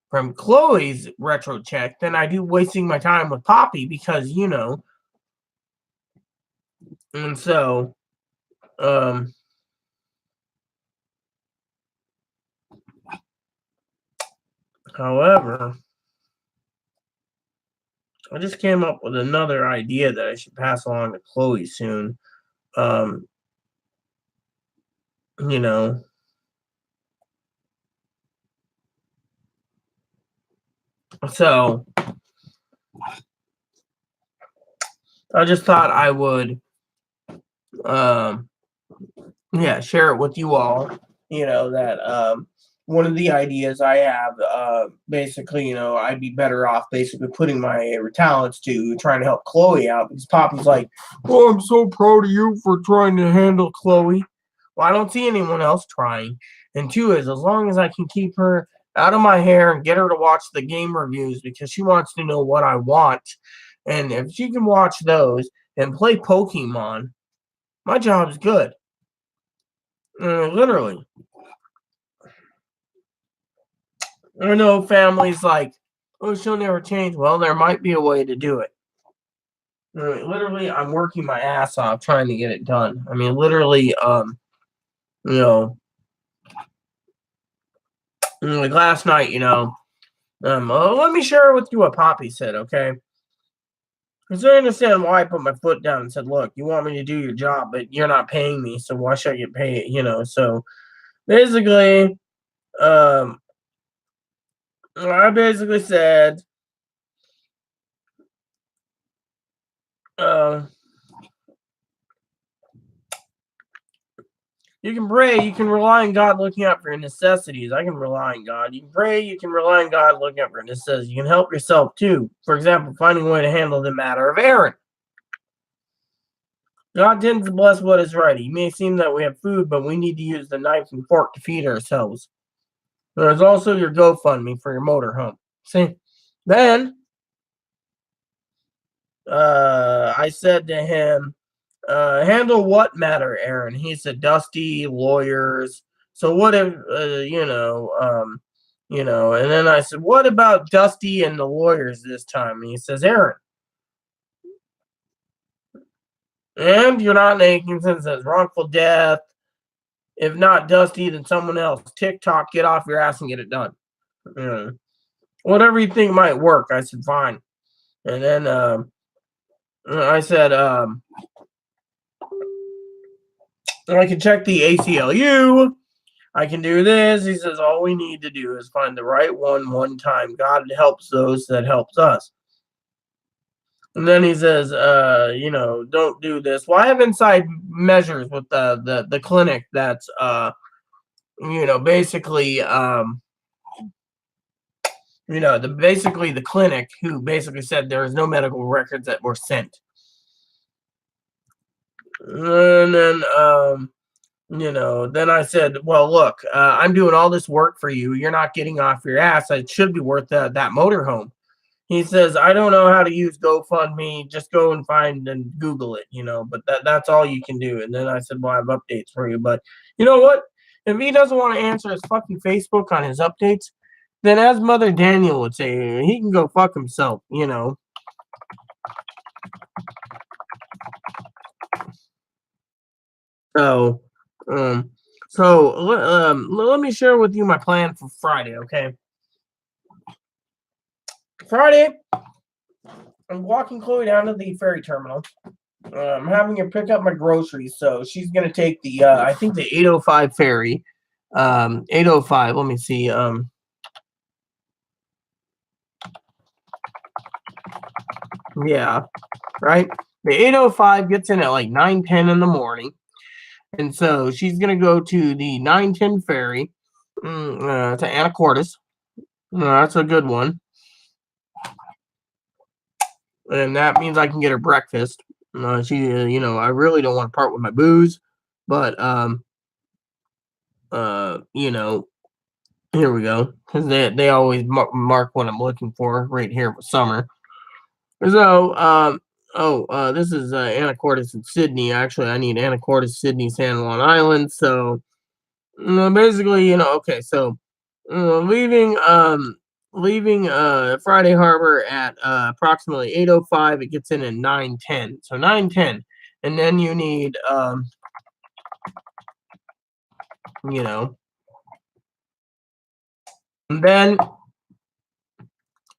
from Chloe's retro check than I do wasting my time with Poppy because, and so, however, I just came up with another idea that I should pass along to Chloe soon. So I just thought I would, share it with you all. That one of the ideas I have, basically, I'd be better off basically putting my talents to trying to help Chloe out because Poppy's like, oh, I'm so proud of you for trying to handle Chloe. Well, I don't see anyone else trying. And two is, as long as I can keep her out of my hair and get her to watch the game reviews because she wants to know what I want. And if she can watch those and play Pokemon, my job's good. Literally. I know families like, oh, she'll never change. Well, there might be a way to do it. Literally, I'm working my ass off trying to get it done. I mean, literally, like last night, let me share with you what Poppy said, okay? Because I understand why I put my foot down and said, look, you want me to do your job, but you're not paying me, so why should I get paid, So basically, I basically said, You can pray, you can rely on God looking out for your necessities. I can rely on God. You can pray, you can rely on God looking out for your necessities. You can help yourself too. For example, finding a way to handle the matter of Aaron. God tends to bless what is right. It may seem that we have food, but we need to use the knife and fork to feed ourselves. There's also your GoFundMe for your motorhome. See? Then I said to him, handle what matter, Aaron? He said, Dusty, lawyers. So what if, and then I said, what about Dusty and the lawyers this time? And he says, Aaron. And you're not making sense as wrongful death. If not Dusty, then someone else. TikTok, get off your ass and get it done. Whatever you think might work. I said, fine. And then I said, I can check the ACLU. I can do this. He says, all we need to do is find the right one time. God helps those that helps us. And then he says, don't do this. Well, I have inside measures with the clinic that's, basically, the clinic who basically said there is no medical records that were sent. And then, then I said, well, look, I'm doing all this work for you. You're not getting off your ass. It should be worth that motorhome. He says, I don't know how to use GoFundMe. Just go and find and Google it, but that's all you can do. And then I said, well, I have updates for you. But you know what? If he doesn't want to answer his fucking Facebook on his updates, then as Mother Daniel would say, he can go fuck himself, So, let me share with you my plan for Friday, okay? Friday, I'm walking Chloe down to the ferry terminal. I'm having her pick up my groceries, so she's gonna take the I think the 805 ferry. 805. Let me see. Yeah, right. The 805 gets in at like 9:10 in the morning, and so she's gonna go to the 9:10 ferry to Anacortes. That's a good one. And that means I can get her breakfast. She, I really don't want to part with my booze, but here we go, because they always mark what I'm looking for right here with summer. So, this is Anacortes in Sydney. Actually, I need Anacortes, Sydney, San Juan Island. So, basically, okay. So, leaving Friday Harbor at approximately 8:05. It gets in at 9:10. So 9:10, and then you need and then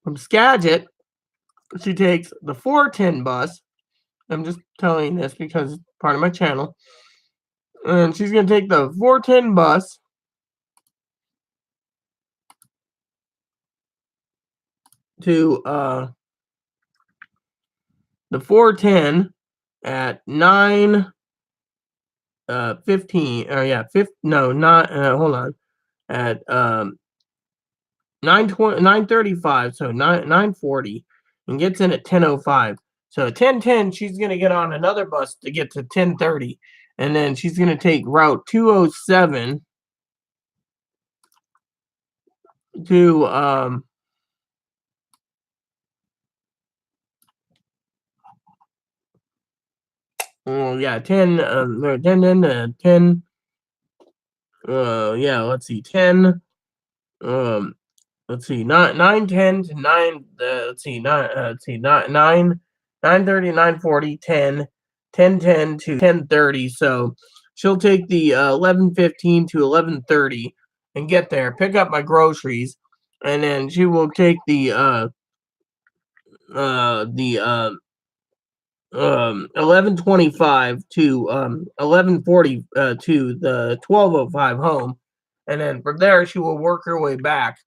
from Skagit, she takes the 4:10 bus. I'm just telling you this because it's part of my channel. And she's gonna take the 4:10 bus to the 4:10 at 9:15 or hold on, at 9:35, so 9:40, and gets in at 10:05. So at 10:10 she's gonna get on another bus to get to 10:30, and then she's gonna take route 207 to 10 let's see, 10 let's see, 9:10 to 9 let's see, 9:30, 9:40, 10 10:10 to 10:30. So she'll take the 11:15 to 11:30 and get there, pick up my groceries, and then she will take the 11:25 to 11:40 to the 12:05 home, and then from there she will work her way back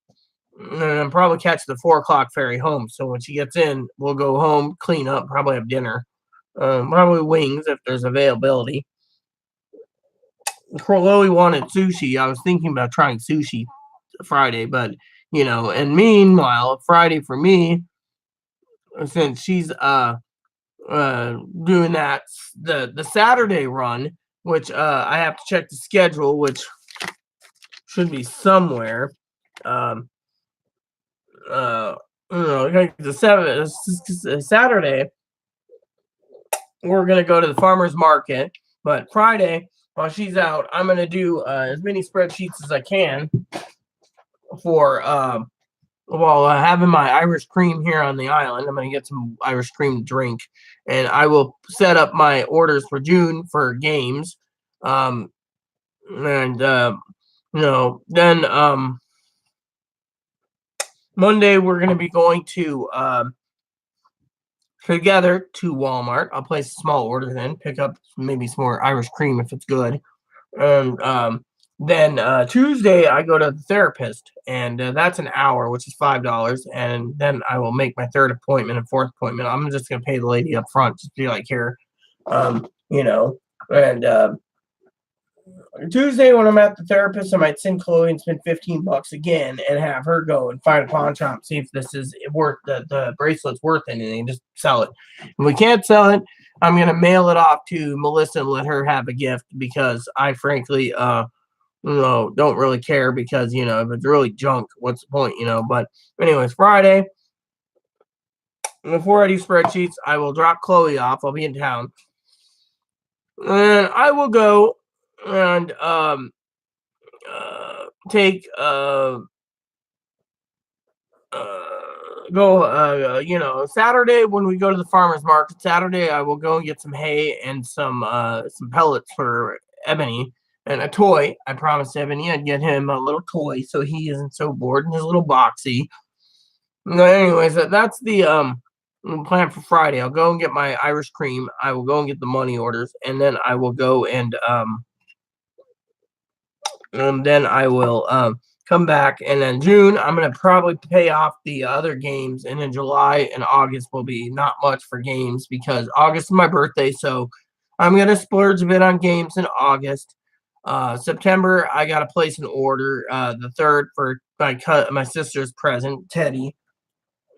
and probably catch the 4 o'clock ferry home. So when she gets in, we'll go home, clean up, probably have dinner, Probably wings if there's availability. Chloe wanted sushi. I was thinking about trying sushi Friday, but and meanwhile, Friday for me, since she's doing that the Saturday run, which I have to check the schedule, which should be somewhere. Like the Saturday, we're gonna go to the farmer's market, but Friday, while she's out, I'm gonna do as many spreadsheets as I can for while having my Irish cream here on the island. I'm gonna get some Irish cream to drink, and I will set up my orders for June for games, and then Monday we're gonna be going to together to Walmart. I'll place a small order then, pick up maybe some more Irish cream if it's good, and then Tuesday I go to the therapist, and that's an hour, which is $5, and then I will make my third appointment and fourth appointment. I'm just gonna pay the lady up front, just be like, here, and Tuesday when I'm at the therapist, I might send Chloe and spend $15 again and have her go and find a pawn shop, see if this is worth the bracelet's worth anything, just sell it. If we can't sell it, I'm gonna mail it off to Melissa and let her have a gift, because I frankly don't really care, because if it's really junk, what's the point, but anyways, Friday before I do spreadsheets, I will drop Chloe off. I'll be in town, and I will go and take Saturday when we go to the farmer's market. Saturday I will go and get some hay and some pellets for Ebony, and a toy. I promised Ebony I'd get him a little toy so he isn't so bored in his little boxy. Anyways, that's the plan for Friday. I'll go and get my Irish cream. I will go and get the money orders, and then I will go and then I will come back, and then June I'm gonna probably pay off the other games, and then July and August will be not much for games, because August is my birthday, so I'm gonna splurge a bit on games in August. September I gotta place an order, the 3rd, for my sister's present, Teddy.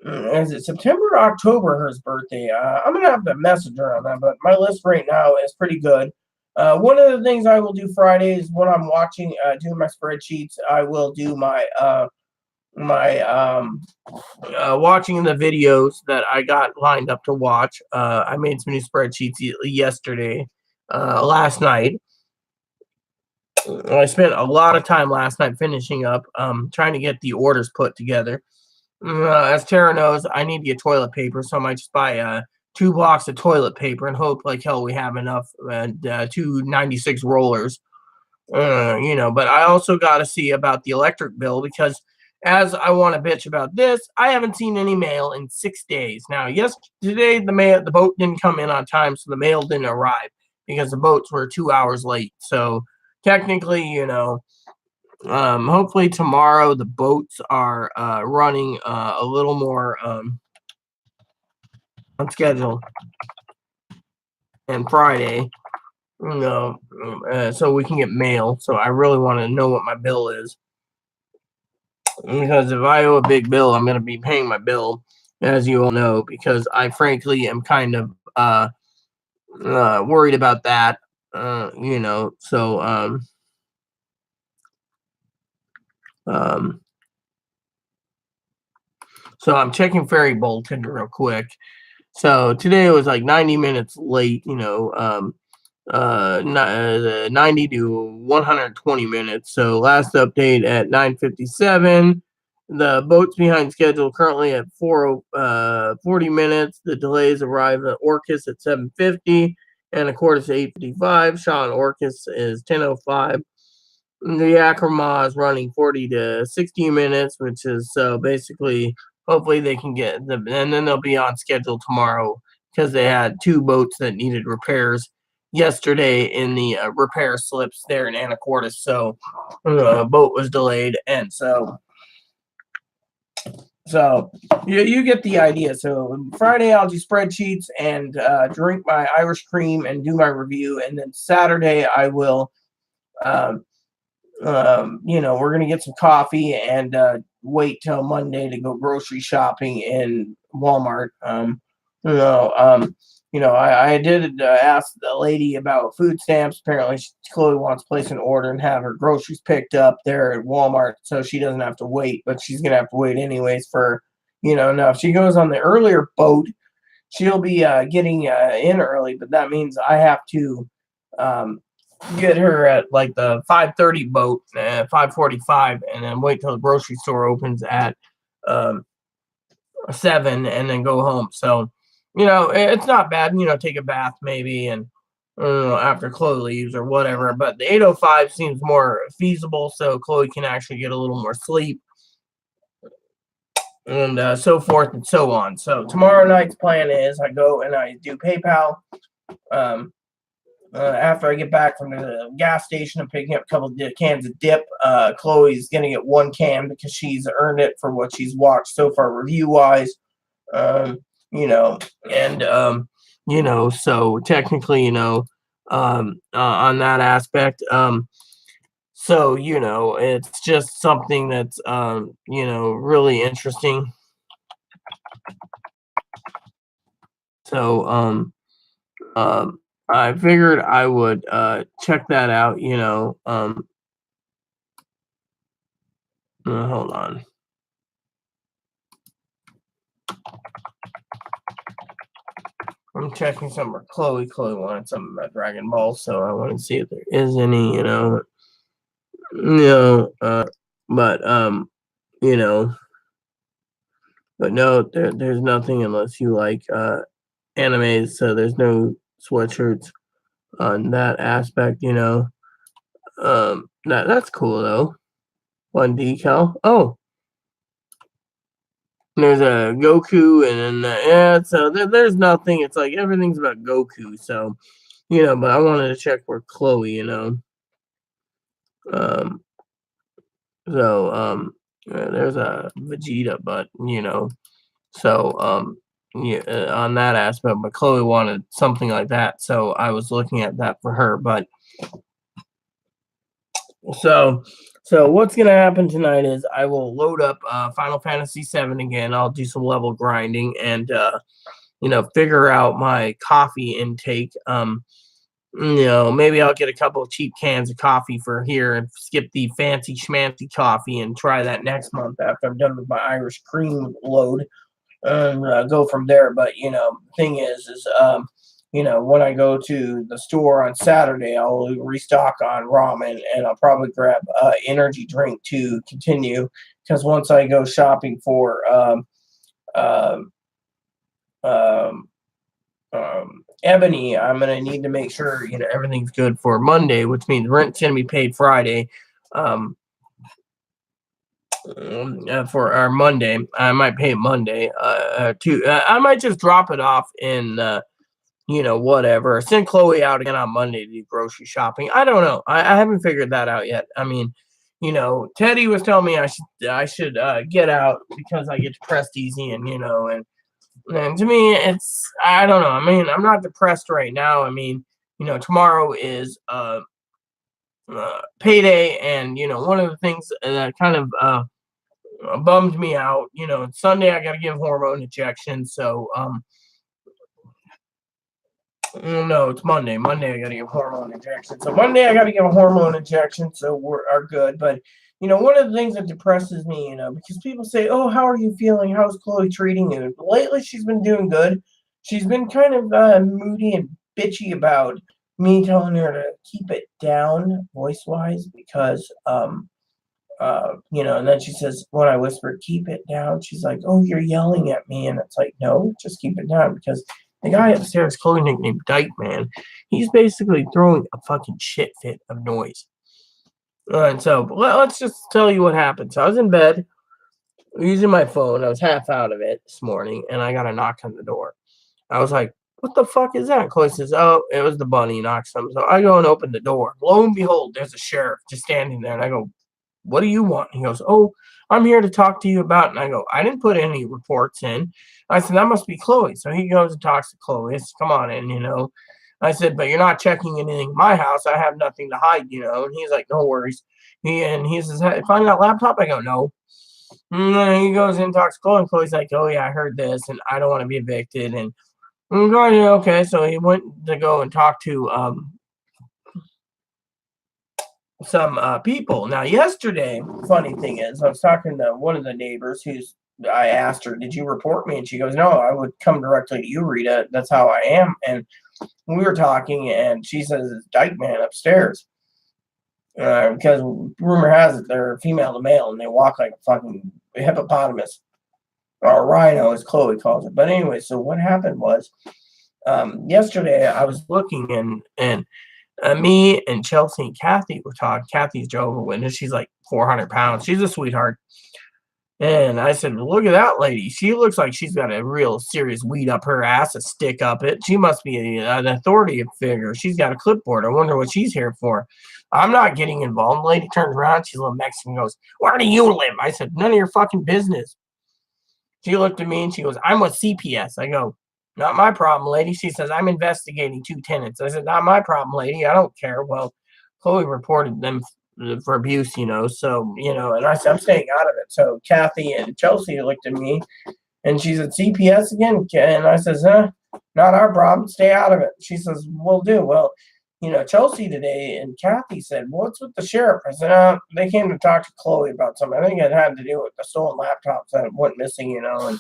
Is it September or October her birthday? I'm gonna have to message her on that, but my list right now is pretty good. One of the things I will do Friday is when I'm watching, doing my spreadsheets, I will do my watching the videos that I got lined up to watch. I made some new spreadsheets yesterday, last night. I spent a lot of time last night finishing up, trying to get the orders put together. As Tara knows, I need to get toilet paper, so I might just buy 2 blocks of toilet paper and hope like hell we have enough, 296 rollers. But I also got to see about the electric bill, because as I want to bitch about this, I haven't seen any mail in 6 days. Now, yesterday the boat didn't come in on time, so the mail didn't arrive because the boats were 2 hours late. So technically, hopefully tomorrow the boats are running a little more on schedule, and Friday, so we can get mail. So I really want to know what my bill is, because if I owe a big bill, I'm going to be paying my bill, as you all know, because I frankly am kind of worried about that, so so I'm checking Ferry Bolton real quick. So today it was like 90 minutes late, 90 to 120 minutes. So last update at 9:57. The boat's behind schedule currently at 40 minutes. The delays arrive at Orcas at 7:50 and Anacortes at 8:55. Shaw and Orcas is 10:05. The Yakima is running 40 to 60 minutes, which is basically, hopefully they can get them, and then they'll be on schedule tomorrow, because they had 2 boats that needed repairs yesterday in the repair slips there in Anacortes. So a boat was delayed, and so You get the idea. So Friday I'll do spreadsheets and drink my Irish cream and do my review, and then Saturday I will, um, we're gonna get some coffee and wait till Monday to go grocery shopping in Walmart. You know, um, I did ask the lady about food stamps. Apparently, Chloe wants to place an order and have her groceries picked up there at Walmart, so she doesn't have to wait. But she's gonna have to wait anyways for, now if she goes on the earlier boat, she'll be getting in early. But that means I have to um, get her at like the 5:30 boat, 5:45, and then wait till the grocery store opens at um, 7, and then go home. So, it's not bad. Take a bath maybe, and after Chloe leaves or whatever. But the 8:05 seems more feasible, so Chloe can actually get a little more sleep, and so forth and so on. So tomorrow night's plan is I go and I do PayPal. Um, after I get back from the gas station, I'm picking up a couple of cans of dip. Chloe's gonna get one can because she's earned it for what she's watched so far, review wise. Um, and so technically, on that aspect, so it's just something that's really interesting. So I figured I would check that out, hold on. I'm checking something for Chloe. Chloe wanted something about Dragon Ball, so I want to see if there is any, but but no, there's nothing unless you like animes, so there's no sweatshirts on that aspect, that's cool though. One decal. Oh, there's a Goku, and then so there's nothing. It's like everything's about Goku. So, but I wanted to check for Chloe, Um, there's a Vegeta, but so yeah, on that aspect. But Chloe wanted something like that, so I was looking at that for her. But so what's gonna happen tonight is I will load up Final Fantasy VII again. I'll do some level grinding and figure out my coffee intake. Maybe I'll get a couple of cheap cans of coffee for here and skip the fancy schmancy coffee and try that next month after I'm done with my Irish cream load and go from there. But the thing is when I go to the store on Saturday, I'll restock on ramen, and I'll probably grab energy drink to continue, because once I go shopping for um, Ebony, I'm gonna need to make sure everything's good for Monday, which means rent's gonna be paid Friday. For our Monday, I might pay Monday. I might just drop it off in whatever. Send Chloe out again on Monday to do grocery shopping. I don't know. I haven't figured that out yet. I mean, Teddy was telling me I should get out because I get depressed easy, and and to me, I don't know. I mean, I'm not depressed right now. I mean, tomorrow is payday, and one of the things that kind of bummed me out. Sunday I got to give hormone injections, so no, it's Monday. Monday I got to give hormone injection. So Monday I got to give a hormone injection, so are good. But one of the things that depresses me, because people say, "Oh, how are you feeling? How's Chloe treating you?" Lately, she's been doing good. She's been kind of moody and bitchy about me telling her to keep it down voice wise, because and then she says, when I whisper, "Keep it down," she's like, "Oh, you're yelling at me," and it's like, no, just keep it down, because the guy upstairs, Chloe nicknamed Dyke Man, he's basically throwing a fucking shit fit of noise. And so let's just tell you what happened. So I was in bed using my phone. I was half out of it this morning, and I got a knock on the door. I was like, "What the fuck is that?" Chloe says, "Oh, it was the bunny knocks them." So I go and open the door. Lo and behold, there's a sheriff just standing there, and I go, "What do you want?" He goes, "Oh, I'm here to talk to you about. And I go, I didn't put any reports in. I said, that must be Chloe. So he goes and talks to Chloe. I said, come on in, you know. I said, but you're not checking anything in my house. I have nothing to hide, you know. And he's like, no worries. He says, hey, find that laptop. I go, no. And then he goes in and talks to Chloe. And Chloe's like, oh, yeah, I heard this. And I don't want to be evicted. And I'm going, okay. So he went to go and talk to some people. Now, yesterday, funny thing is, I was talking to one of the neighbors I asked her, did you report me? And she goes, no, I would come directly to you, Rita. That's how I am. And we were talking, and she says, it's Dyke Man upstairs. Because rumor has it they're female to male, and they walk like a fucking hippopotamus. Or rhino, as Chloe calls it. But anyway, so what happened was, yesterday I was looking, and me and Chelsea and Kathy were talking. Kathy's Jehovah's Witness. She's like 400 pounds. She's a sweetheart. And I said, look at that lady. She looks like she's got a real serious weed up her ass, a stick up it. She must be an authority figure. She's got a clipboard. I wonder what she's here for. I'm not getting involved. The lady turns around. She's a little Mexican, goes, where do you live? I said, none of your fucking business. She looked at me and she goes, I'm with CPS. I go, not my problem, lady. She says, I'm investigating 2 tenants. I said, not my problem, lady. I don't care. Well, Chloe reported them for abuse, you know. So, you know, and I said, I'm staying out of it. So Kathy and Chelsea looked at me and she said, CPS again? And I says, not our problem. Stay out of it. She says, will do. Well, you know, Chelsea today and Kathy said, what's with the sheriff? I said, they came to talk to Chloe about something. I think it had to do with the stolen laptops that went missing, you know. And,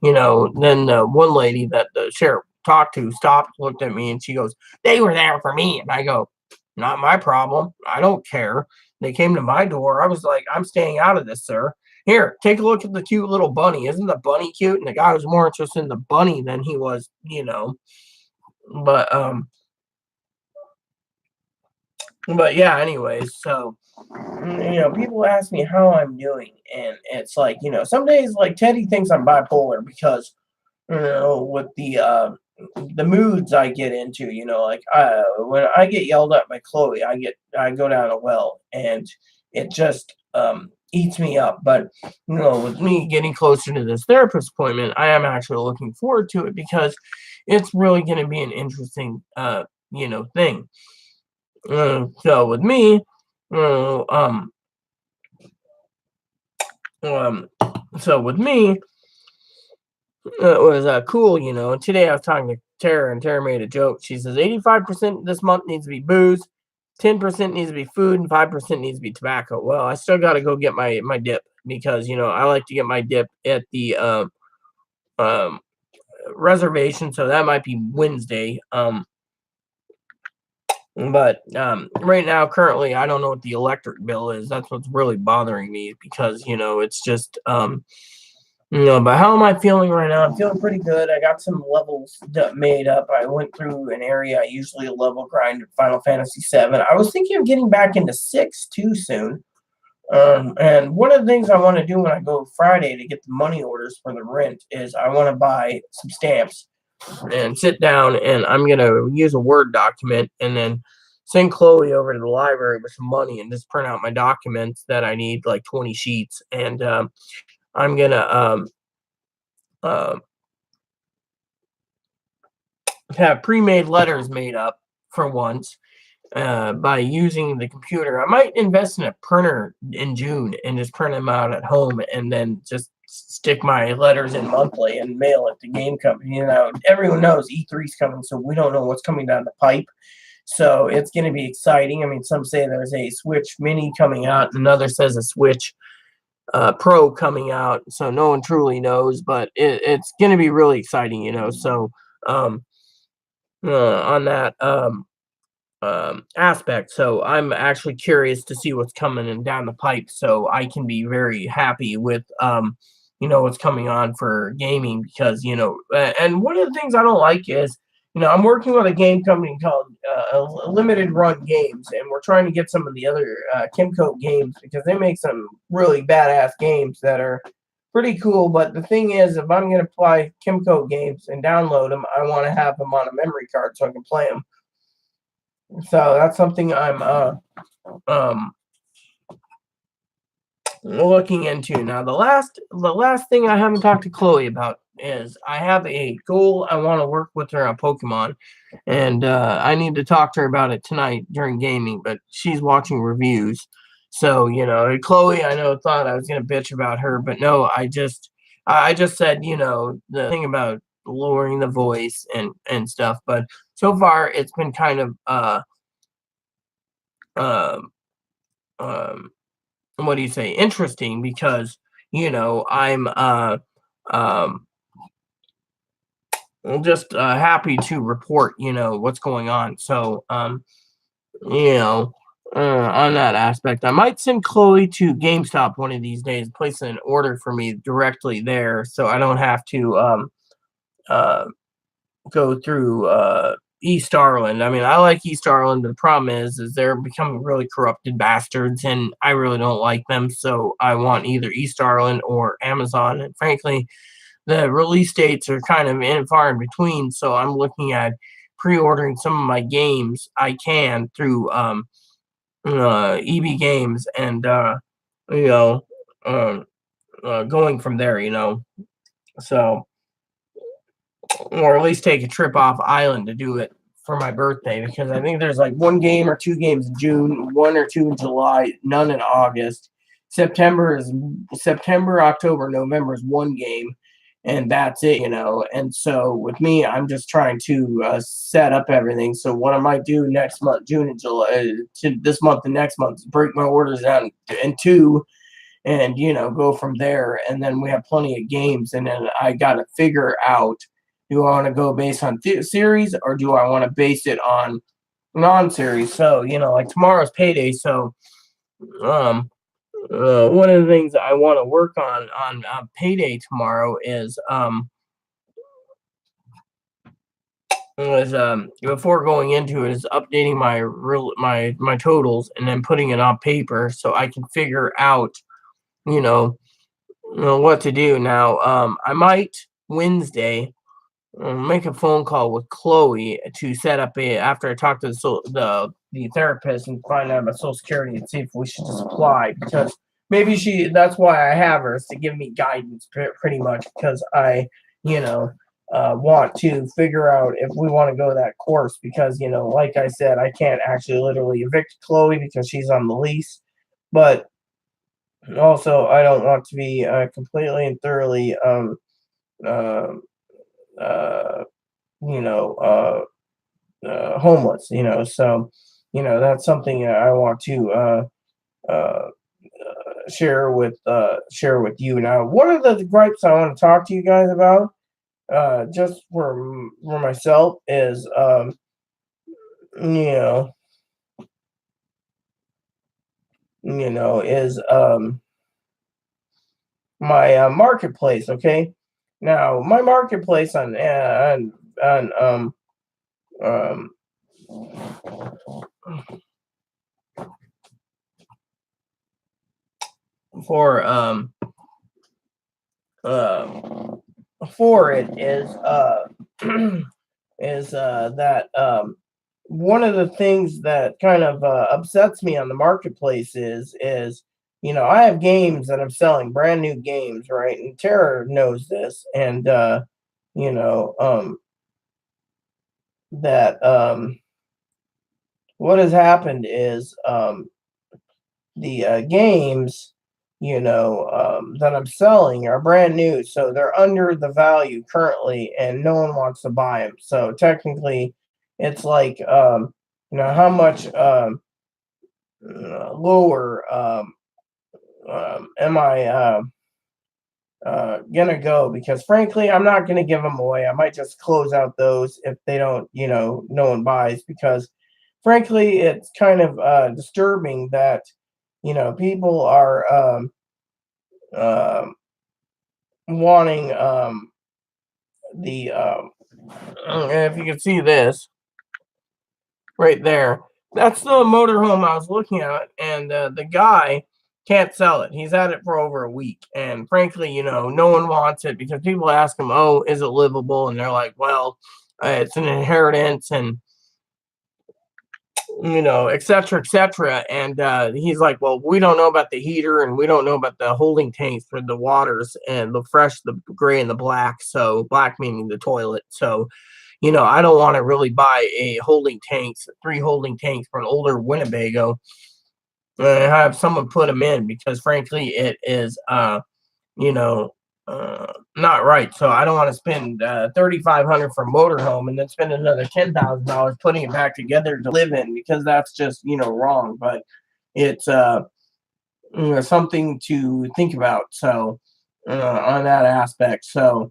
you know, then one lady that the sheriff talked to stopped, looked at me, and she goes, they were there for me. And I go, not my problem. I don't care. They came to my door. I was like, I'm staying out of this, sir. Here, take a look at the cute little bunny. Isn't the bunny cute? And the guy was more interested in the bunny than he was, you know. But yeah, anyways, so, you know, people ask me how I'm doing, and it's like, you know, some days, like, Teddy thinks I'm bipolar because, you know, with the moods I get into, you know, like, when I get yelled at by Chloe, I go down a well, and it just eats me up. But, you know, with me getting closer to this therapist appointment, I am actually looking forward to it because it's really going to be an interesting, you know, thing. So with me, so with me, it was cool, you know. And today I was talking to Tara, and Tara made a joke. She says 85% this month needs to be booze, 10% needs to be food, and 5% needs to be tobacco. Well, I still got to go get my dip because, you know, I like to get my dip at the um reservation, so that might be Wednesday. But right now, currently, I don't know what the electric bill is. That's what's really bothering me because, you know, it's just, you know, but how am I feeling right now? I'm feeling pretty good. I got some levels made up. I went through an area I usually level grind in Final Fantasy VII. I was thinking of getting back into 6 too soon. And one of the things I want to do when I go Friday to get the money orders for the rent is I want to buy some stamps and sit down, and I'm going to use a Word document and then send Chloe over to the library with some money and just print out my documents that I need, like 20 sheets. And I'm going to have pre-made letters made up for once by using the computer. I might invest in a printer in June and just print them out at home and then just stick my letters in monthly and mail it to game company. You know, everyone knows E3's coming, so we don't know what's coming down the pipe. So it's going to be exciting. I mean, some say there's a Switch Mini coming out, another says a Switch Pro coming out. So no one truly knows, but it's going to be really exciting, you know. So on that aspect. So I'm actually curious to see what's coming in down the pipe, so I can be very happy with you know, what's coming on for gaming because, you know, and one of the things I don't like is, you know, I'm working with a game company called Limited Run Games, and we're trying to get some of the other Kimco games because they make some really badass games that are pretty cool. But the thing is, if I'm going to play Kimco games and download them, I want to have them on a memory card so I can play them. So that's something I'm looking into. Now, the last thing I haven't talked to Chloe about is I have a goal. I want to work with her on Pokemon, and I need to talk to her about it tonight during gaming. But she's watching reviews, so Chloe, I know thought I was gonna bitch about her, but no, I just said the thing about lowering the voice and stuff. But so far, it's been kind of um what do you say, interesting, because I'm um just happy to report what's going on. So you know on that aspect, I might send Chloe to GameStop one of these days, place an order for me directly there, so I don't have to uh go through East Arland. I mean, I like East Arland, but the problem is they're becoming really corrupted bastards, and I really don't like them. So I want either East Arland or Amazon. And frankly, the release dates are kind of far in between. So I'm looking at pre-ordering some of my games I can through EB Games, and you know, um, going from there. So, or at least take a trip off island to do it for my birthday, because I think there's like one game or two games in June, one or two in July, none in August. September, October, November is one game, and that's it. And so with me, I'm just trying to set up everything. So what I might do next month, June and July, to this month and next month, is break my orders down in two, and go from there. And then we have plenty of games, and then I got to figure out, do I want to go based on series, or do I want to base it on non-series? So like tomorrow's payday, so one of the things I want to work on payday tomorrow is before going into it, is updating my totals and then putting it on paper so I can figure out you know what to do. Now, I might Wednesday make a phone call with Chloe to set up after I talk to the therapist and find out about Social Security and see if we should just apply, because maybe that's why I have her, is to give me guidance pretty much, because I want to figure out if we want to go that course, because like I said, I can't actually literally evict Chloe because she's on the lease, but also I don't want to be completely and thoroughly uh, uh, homeless. So that's something I want to share with you. Now, one of the gripes I want to talk to you guys about, just for myself, is you know is my marketplace. Okay, now my marketplace on um for for it is is that one of the things that kind of upsets me on the marketplace is I have games that I'm selling, brand new games, right? And Tara knows this, and you know that what has happened is the games that I'm selling are brand new, so they're under the value currently, and no one wants to buy them. So technically, it's like how much lower am I gonna go? Because frankly, I'm not gonna give them away. I might just close out those if they don't, no one buys, because frankly, it's kind of disturbing that people are um, wanting the if you can see this right there, that's the motorhome I was looking at, and the guy can't sell it. He's had it for over a week, and frankly, no one wants it, because people ask him, "Oh, is it livable?" And they're like, "Well, it's an inheritance, and et cetera, et cetera. And he's like, well, we don't know about the heater and we don't know about the holding tanks for the waters and the fresh, the gray and the black. So black meaning the toilet. So, I don't want to really buy a holding tanks, 3 holding tanks for an older Winnebago and have someone put them in because frankly, it is, you know, not right. So I don't want to spend 3,500 for a motorhome and then spend another $10,000 putting it back together to live in because that's just wrong. But it's something to think about. So on that aspect. So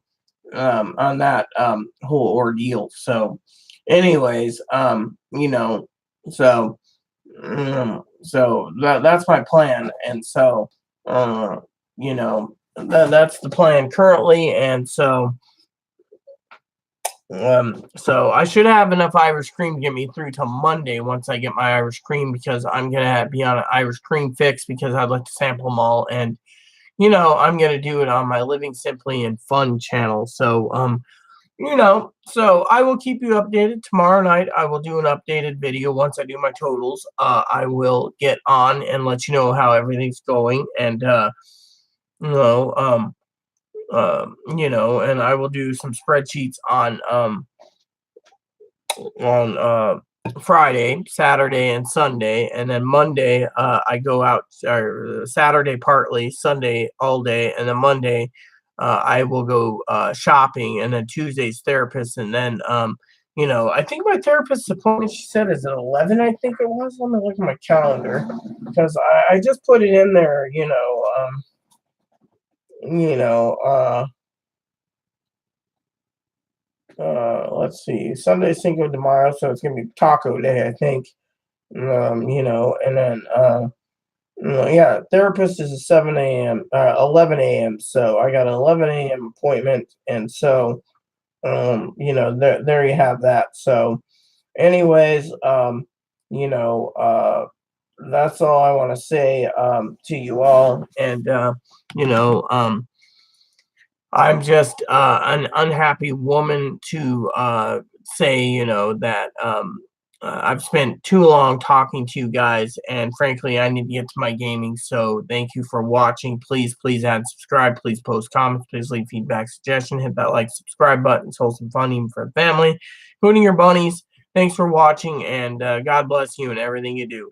on that whole ordeal. So, anyways, so that's my plan, and so that's the plan currently, and so I should have enough Irish cream to get me through till Monday once I get my Irish cream because I'm gonna be on an Irish cream fix because I'd like to sample them all, and I'm gonna do it on my Living Simply and Fun channel. So so I will keep you updated tomorrow night. I will do an updated video once I do my totals. I will get on and let you know how everything's going, and you know, and I will do some spreadsheets on Friday, Saturday, and Sunday, and then Monday I go out. Or Saturday partly, Sunday all day, and then Monday I will go shopping, and then Tuesday's therapist, and then I think my therapist's appointment she said is at 11. I think it was. Let me look at my calendar because I just put it in there. You know, let's see. Sunday's Cinco de Mayo, so it's gonna be Taco Day, I think. And then yeah, therapist is at 7 a.m. 11 a.m. So I got an 11 a.m. appointment, and so there you have that. So, anyways, that's all I want to say to you all, and I'm just an unhappy woman to say, that I've spent too long talking to you guys, and frankly, I need to get to my gaming. So, thank you for watching. Please add subscribe. Please post comments. Please leave feedback, suggestion. Hit that like, subscribe button. It's wholesome fun, even for the family, including your bunnies. Thanks for watching, and God bless you and everything you do.